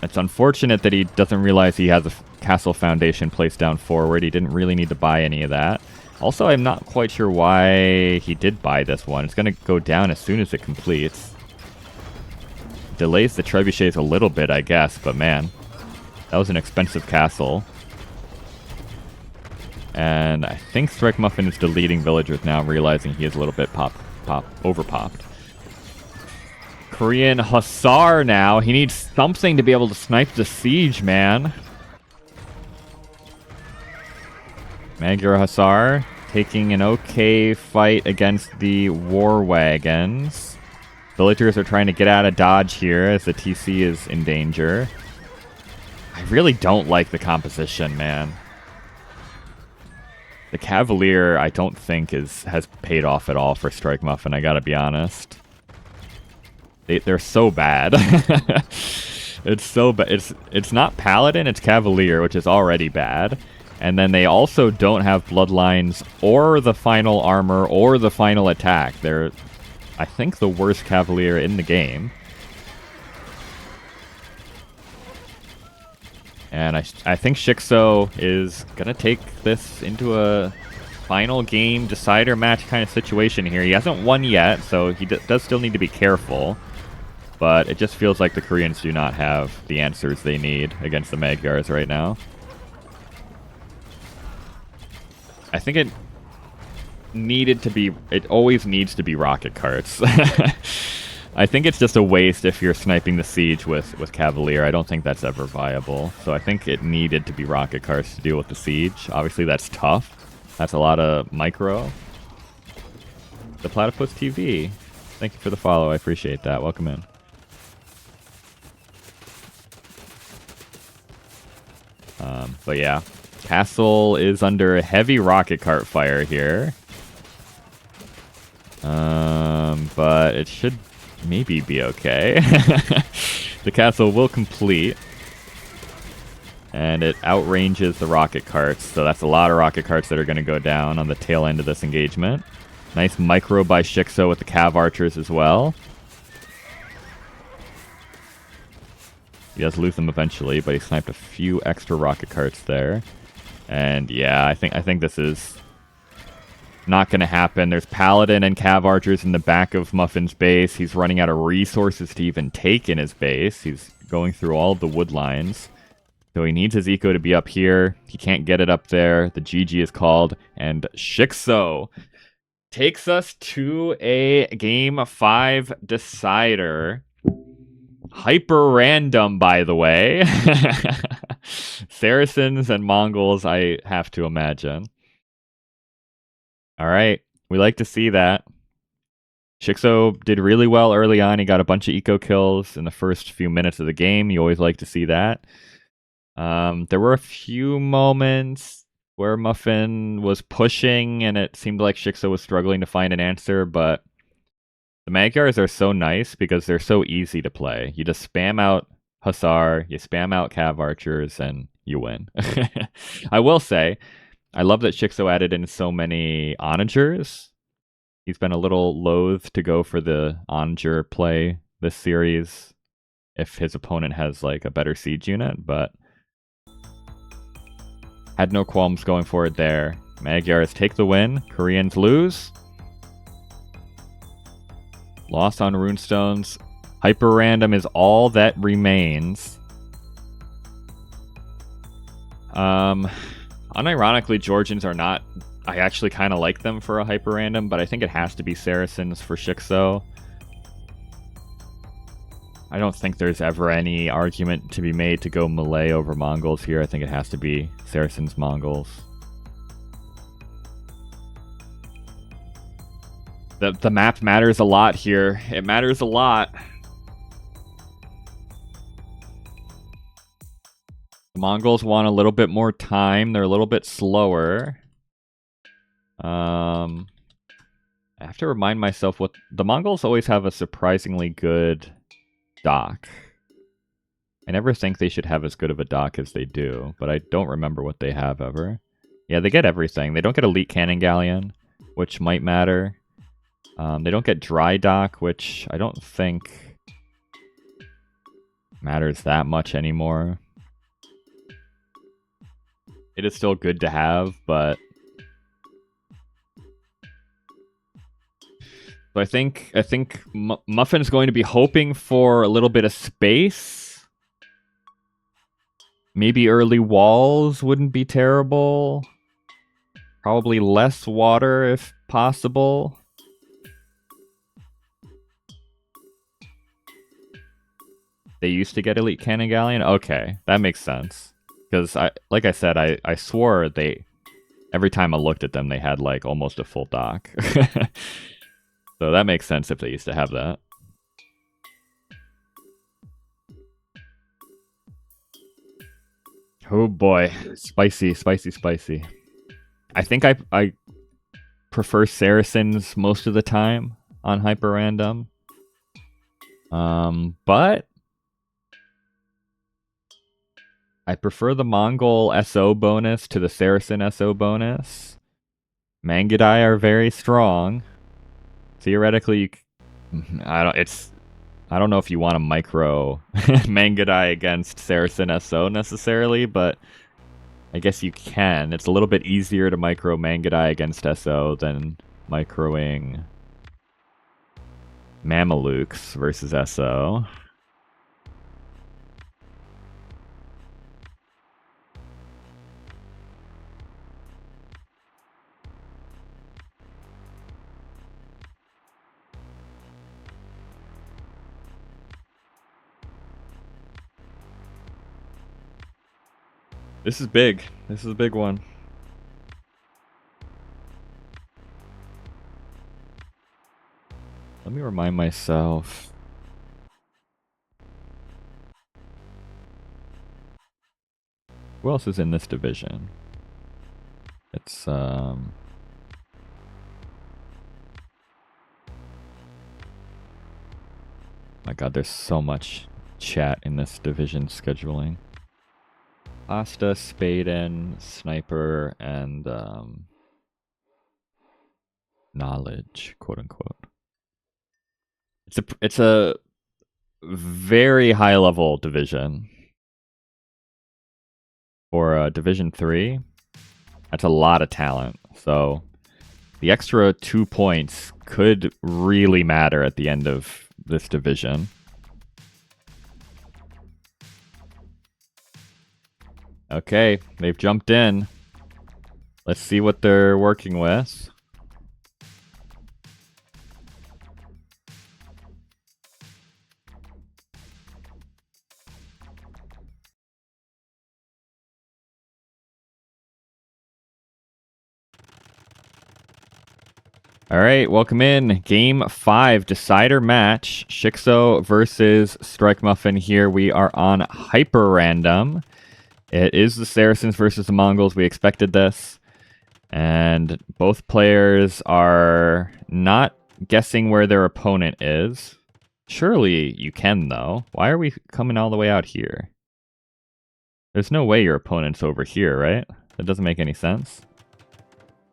It's unfortunate that he doesn't realize he has a castle foundation placed down forward. He didn't really need to buy any of that. Also, I'm not quite sure why he did buy this one. It's going to go down as soon as it completes. Delays the trebuchets a little bit, I guess, but man, that was an expensive castle. And I think StrikeMuffin is deleting villagers now, realizing he is a little bit overpopped. Korean Hussar now. He needs something to be able to snipe the siege, man. Magyar Hussar taking an okay fight against the War Wagons. Villagers are trying to get out of dodge here as the TC is in danger. I really don't like the composition, man. The Cavalier, I don't think has paid off at all for StrikeMuffin, I gotta be honest. They're so bad. It's so bad. It's not Paladin, it's Cavalier, which is already bad. And then they also don't have Bloodlines or the final armor or the final attack. They're, I think, the worst Cavalier in the game. And I think shiXo is going to take this into a final game decider match kind of situation here. He hasn't won yet, so he does still need to be careful. But it just feels like the Koreans do not have the answers they need against the Magyars right now. I think it always needs to be rocket carts. I think it's just a waste if you're sniping the siege with Cavalier. I don't think that's ever viable. So I think it needed to be rocket carts to deal with the siege. Obviously that's tough. That's a lot of micro. The Platypus TV. Thank you for the follow. I appreciate that. Welcome in. But yeah, Castle is under a heavy rocket cart fire here. But it should maybe be okay. The castle will complete. And it outranges the rocket carts, so that's a lot of rocket carts that are going to go down on the tail end of this engagement. Nice micro by shiXo with the Cav Archers as well. He does lose them eventually, but he sniped a few extra rocket carts there. And yeah, I think this is not going to happen. There's Paladin and Cav Archers in the back of Muffin's base. He's running out of resources to even take in his base. He's going through all of the wood lines. So he needs his eco to be up here. He can't get it up there. The GG is called. And shiXo takes us to a Game 5 decider. Hyper random, by the way. Saracens and Mongols, I have to imagine. All right. We like to see that. shiXo did really well early on. He got a bunch of eco kills in the first few minutes of the game. You always like to see that. There were a few moments where Muffin was pushing and it seemed like shiXo was struggling to find an answer, but the Magyars are so nice because they're so easy to play. You just spam out Hussar, you spam out Cav Archers, and you win. I will say, I love that shiXo added in so many onagers. He's been a little loath to go for the onager play this series if his opponent has like a better siege unit, but had no qualms going for it there. Magyars take the win. Koreans lose. Lost on runestones. Hyper random is all that remains. Unironically, Georgians are not... I actually kind of like them for a hyper random, but I think it has to be Saracens for shiXo. I don't think there's ever any argument to be made to go Malay over Mongols here. I think it has to be Saracens, Mongols. The map matters a lot here. It matters a lot. The Mongols want a little bit more time. They're a little bit slower. I have to remind myself what... The Mongols always have a surprisingly good dock. I never think they should have as good of a dock as they do, but I don't remember what they have ever. Yeah, they get everything. They don't get Elite Cannon Galleon, which might matter. They don't get Dry Dock, which I don't think matters that much anymore. It is still good to have, but... So I think Muffin's going to be hoping for a little bit of space. Maybe early walls wouldn't be terrible. Probably less water if possible. They used to get Elite Cannon Galleon? Okay, that makes sense. Because, like I said, I swore they... Every time I looked at them, they had, like, almost a full dock. So that makes sense if they used to have that. Oh boy. Spicy, spicy, spicy. I think I prefer Saracens most of the time on Hyper Random. But I prefer the Mongol SO bonus to the Saracen SO bonus. Mangudai are very strong. Theoretically, I don't know if you want to micro Mangudai against Saracen SO necessarily, but I guess you can. It's a little bit easier to micro Mangudai against SO than microing Mamelukes versus SO. This is big. This is a big one. Let me remind myself. Who else is in this division? It's my god, there's so much chat in this division scheduling. Pasta, Spaden, Sniper, and knowledge, quote unquote. It's a very high level division. For Division 3, that's a lot of talent. So the extra 2 points could really matter at the end of this division. Okay, they've jumped in. Let's see what they're working with. All right, welcome in. Game 5, decider match. shiXo versus StrikeMuffin here. We are on hyper random. It is the Saracens versus the Mongols. We expected this. And both players are not guessing where their opponent is. Surely you can, though. Why are we coming all the way out here? There's no way your opponent's over here, right? That doesn't make any sense.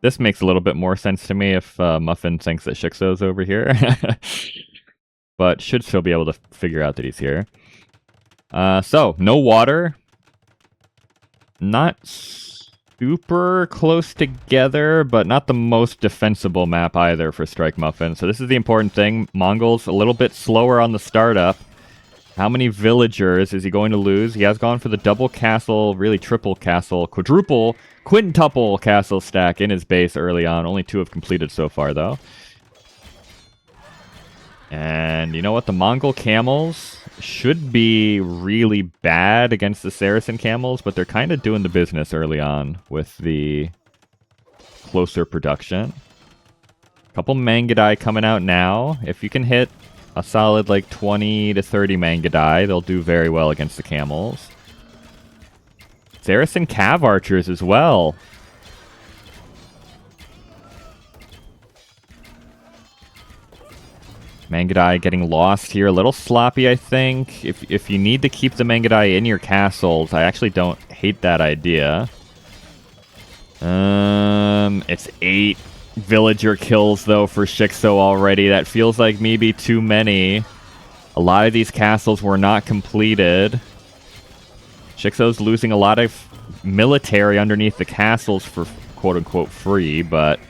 This makes a little bit more sense to me if Muffin thinks that shiXo's over here. But should still be able to figure out that he's here. So, no water. Not super close together, but not the most defensible map either for StrikeMuffin. So this is the important thing. Mongols a little bit slower on the startup. How many villagers is he going to lose? He has gone for the double castle, really triple castle, quadruple, quintuple castle stack in his base early on. Only 2 have completed so far, though. And you know what? The Mongol camels should be really bad against the Saracen camels, but they're kind of doing the business early on with the closer production. Couple Mangudai coming out now. If you can hit a solid like 20 to 30 Mangudai, they'll do very well against the camels. Saracen Cav Archers as well. Mangudai getting lost here. A little sloppy, I think. If you need to keep the Mangudai in your castles, I actually don't hate that idea. It's 8 villager kills, though, for shiXo already. That feels like maybe too many. A lot of these castles were not completed. shiXo's losing a lot of military underneath the castles for quote-unquote free, but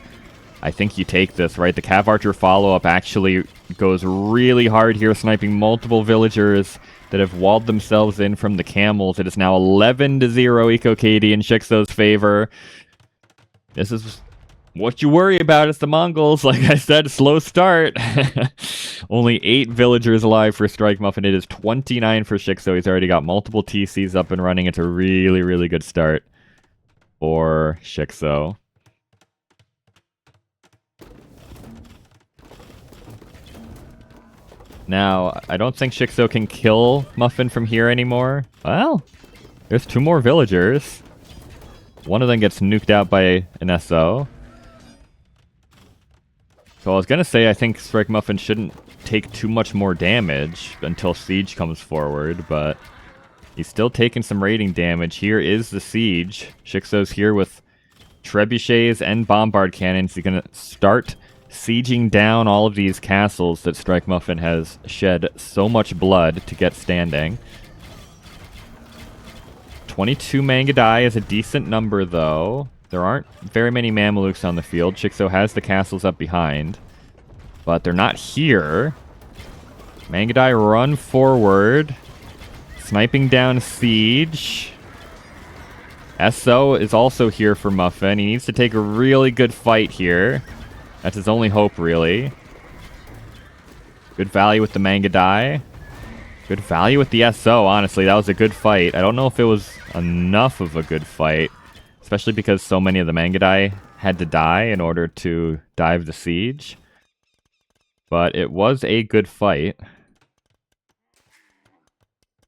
I think you take this, right? The Cav Archer follow-up actually goes really hard here, sniping multiple villagers that have walled themselves in from the camels. It is now 11-0 Eco KD in shiXo's favor. This is what you worry about. It's the Mongols. Like I said, slow start. Only 8 villagers alive for StrikeMuffin. It is 29 for shiXo. He's already got multiple TCs up and running. It's a really, really good start for shiXo. Now, I don't think shiXo can kill Muffin from here anymore. Well, there's 2 more villagers. One of them gets nuked out by an SO. So I was going to say I think StrikeMuffin shouldn't take too much more damage until Siege comes forward, but he's still taking some raiding damage. Here is the Siege. shiXo's here with trebuchets and bombard cannons. He's going to start sieging down all of these castles that StrikeMuffin has shed so much blood to get standing. 22 Mangudai is a decent number, though. There aren't very many Mamelukes on the field. shiXo has the castles up behind, but they're not here. Mangudai run forward, sniping down Siege. SO is also here for Muffin. He needs to take a really good fight here. That's his only hope, really. Good value with the Mangudai. Good value with the SO, honestly. That was a good fight. I don't know if it was enough of a good fight, especially because so many of the Mangudai had to die in order to dive the Siege. But it was a good fight.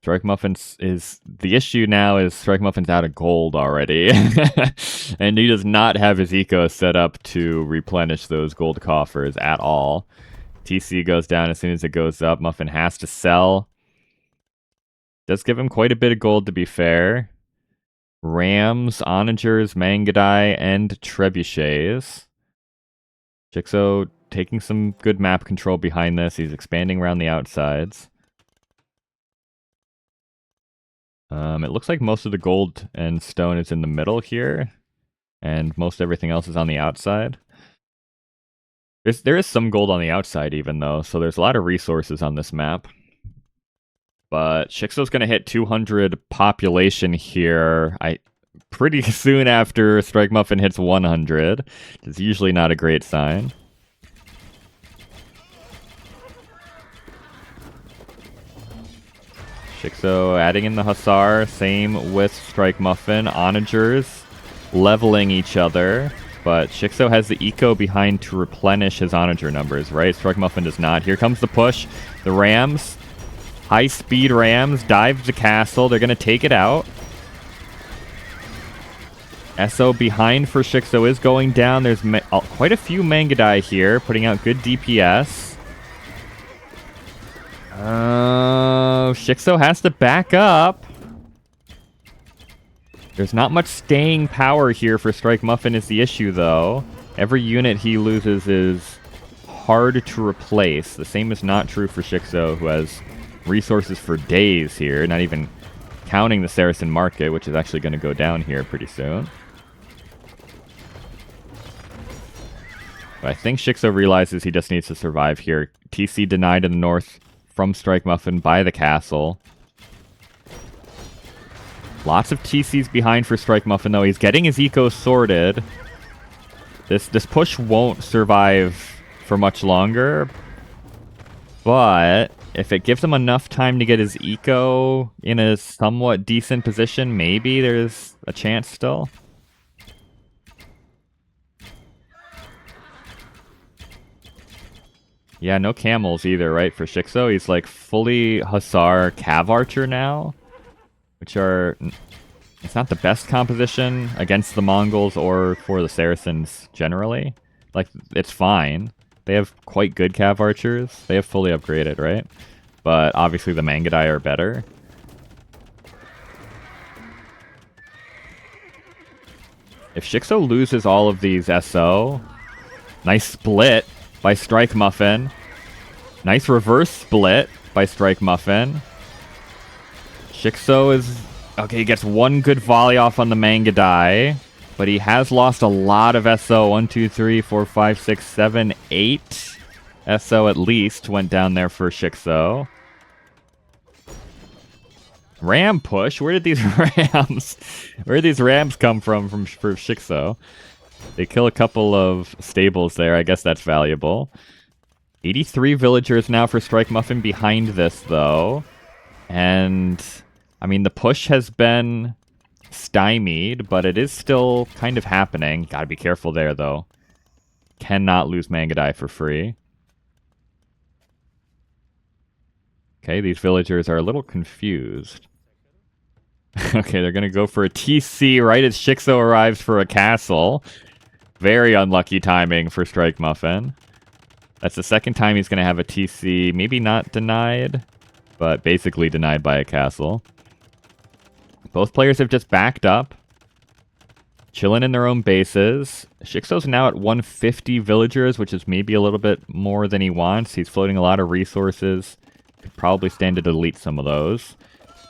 StrikeMuffin is the issue now is StrikeMuffin's out of gold already. And he does not have his eco set up to replenish those gold coffers at all. TC goes down as soon as it goes up. Muffin has to sell. Does give him quite a bit of gold, to be fair. Rams, Onagers, Mangudai, and Trebuchets. shiXo taking some good map control behind this. He's expanding around the outsides. It looks like most of the gold and stone is in the middle here, and most everything else is on the outside. There is some gold on the outside even, though, so there's a lot of resources on this map. But shiXo's going to hit 200 population here pretty soon after StrikeMuffin hits 100. It's usually not a great sign. shiXo adding in the Hussar, same with StrikeMuffin. Onagers leveling each other, but shiXo has the eco behind to replenish his Onager numbers, right? StrikeMuffin does not. Here comes the push. The Rams, high-speed Rams, dive the castle. They're going to take it out. SO behind for shiXo is going down. There's quite a few Mangudai here, putting out good DPS. shiXo has to back up. There's not much staying power here for StrikeMuffin is the issue, though. Every unit he loses is hard to replace. The same is not true for shiXo, who has resources for days here, not even counting the Saracen Market, which is actually going to go down here pretty soon. But I think shiXo realizes he just needs to survive here. TC denied in the north from StrikeMuffin by the castle. Lots of TCs behind for StrikeMuffin, though. He's getting his eco sorted. This push won't survive for much longer. But if it gives him enough time to get his eco in a somewhat decent position, maybe there's a chance still. Yeah, no camels either, right, for shiXo. He's like fully Hussar Cav Archer now, which are... It's not the best composition against the Mongols or for the Saracens generally. Like, it's fine. They have quite good Cav Archers. They have fully upgraded, right? But obviously the Mangudai are better. If shiXo loses all of these SO, nice split by StrikeMuffin. Nice reverse split by StrikeMuffin. shiXo is... Okay, he gets one good volley off on the Mangudai, but he has lost a lot of SO. 1, 2, 3, 4, 5, 6, 7, 8 SO at least went down there for shiXo. Ram push? Where did these Rams come from for shiXo? They kill a couple of stables there. I guess that's valuable. 83 villagers now for StrikeMuffin behind this, though. And, I mean, the push has been stymied, but it is still kind of happening. Gotta be careful there, though. Cannot lose Mangudai for free. Okay, these villagers are a little confused. Okay, they're gonna go for a TC right as shiXo arrives for a castle. Very unlucky timing for StrikeMuffin. That's the second time he's going to have a TC. Maybe not denied, but basically denied by a castle. Both players have just backed up. Chilling in their own bases. shiXo's now at 150 villagers, which is maybe a little bit more than he wants. He's floating a lot of resources. Could probably stand to delete some of those.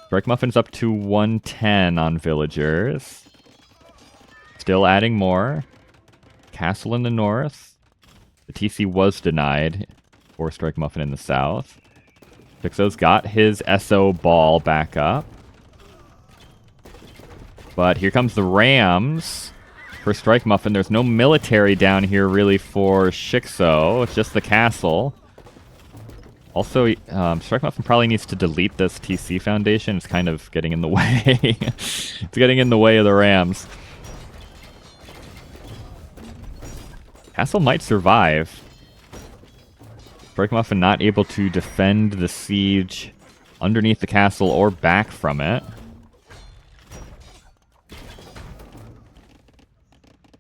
StrikeMuffin's up to 110 on villagers. Still adding more. Castle in the north. The TC was denied for StrikeMuffin in the south. shiXo's got his SO ball back up. But here comes the Rams for StrikeMuffin. There's no military down here really for shiXo. It's just the castle. Also, StrikeMuffin probably needs to delete this TC foundation. It's kind of getting in the way. It's getting in the way of the Rams. Castle might survive. StrikeMuffin not able to defend the siege underneath the castle or back from it.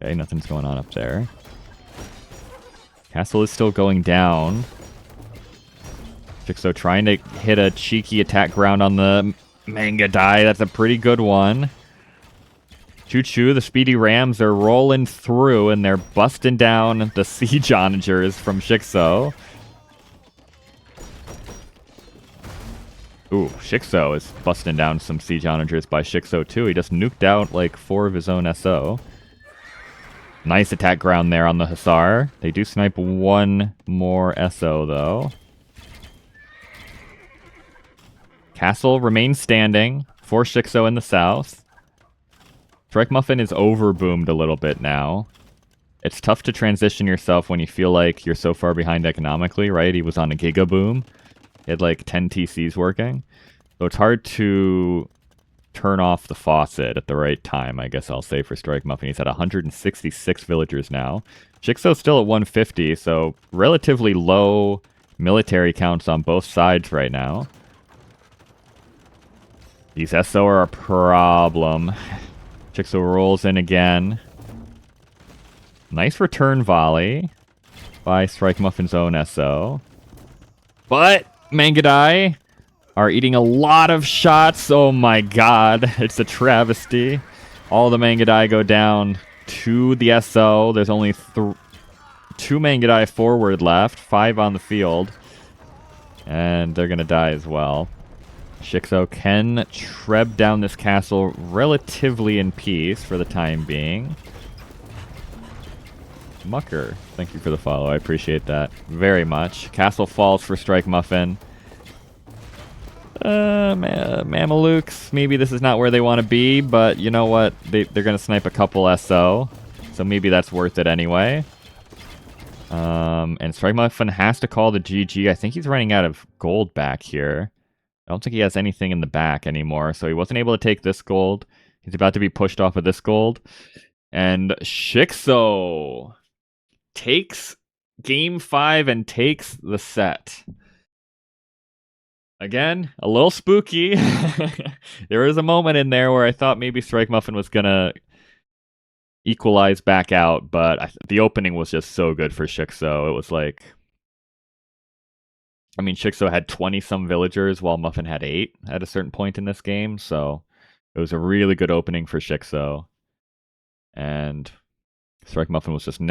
Okay, nothing's going on up there. Castle is still going down. shiXo trying to hit a cheeky attack ground on the manga die. That's a pretty good one. Choo-choo, the speedy rams are rolling through and they're busting down the siege onagers from shiXo. Ooh, shiXo is busting down some siege onagers by shiXo too. He just nuked out like 4 of his own SO. Nice attack ground there on the Hussar. They do snipe 1 more SO though. Castle remains standing for shiXo in the south. StrikeMuffin is overboomed a little bit now. It's tough to transition yourself when you feel like you're so far behind economically, right? He was on a giga boom. He had like 10 TCs working. So it's hard to turn off the faucet at the right time, I guess I'll say, for StrikeMuffin. He's at 166 villagers now. shiXo's still at 150, so relatively low military counts on both sides right now. These SO are a problem. shiXo rolls in again. Nice return volley by StrikeMuffin's own SO. But Mangadai are eating a lot of shots. Oh my god, it's a travesty. All the Mangadai go down to the SO. There's only 2 Mangadai forward left, 5 on the field. And they're going to die as well. shiXo can treb down this castle relatively in peace for the time being. Mucker, thank you for the follow. I appreciate that very much. Castle falls for StrikeMuffin. Mamelukes, maybe this is not where they want to be, but you know what? They're going to snipe a couple SO, so maybe that's worth it anyway. And StrikeMuffin has to call the GG. I think he's running out of gold back here. I don't think he has anything in the back anymore, so he wasn't able to take this gold. He's about to be pushed off of this gold. And shiXo takes Game 5 and takes the set. Again, a little spooky. There was a moment in there where I thought maybe StrikeMuffin was going to equalize back out, but the opening was just so good for shiXo. It was like... I mean, shiXo had 20-some villagers while Muffin had 8 at a certain point in this game, so it was a really good opening for shiXo. And StrikeMuffin was just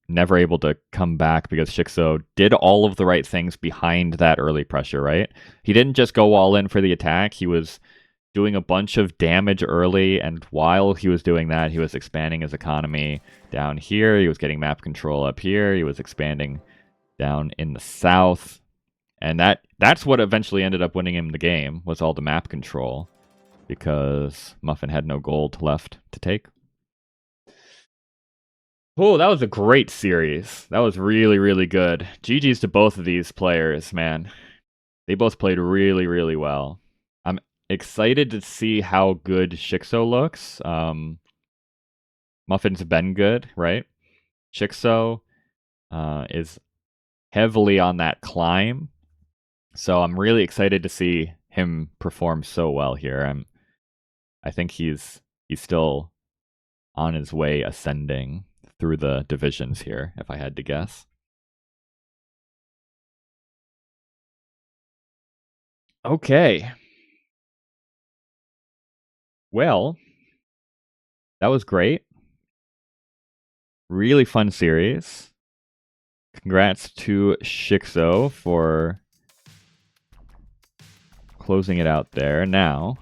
never able to come back because shiXo did all of the right things behind that early pressure, right? He didn't just go all in for the attack. He was doing a bunch of damage early, and while he was doing that, he was expanding his economy down here. He was getting map control up here. He was expanding down in the south. And that's what eventually ended up winning him the game, was all the map control, because Muffin had no gold left to take. Oh, that was a great series. That was really, really good. GG's to both of these players, man. They both played really, really well. I'm excited to see how good shiXo looks. Muffin's been good, right? shiXo is heavily on that climb. So I'm really excited to see him perform so well here. I think he's still on his way ascending through the divisions here, if I had to guess. Okay. Well, that was great. Really fun series. Congrats to shiXo for closing it out there. Now,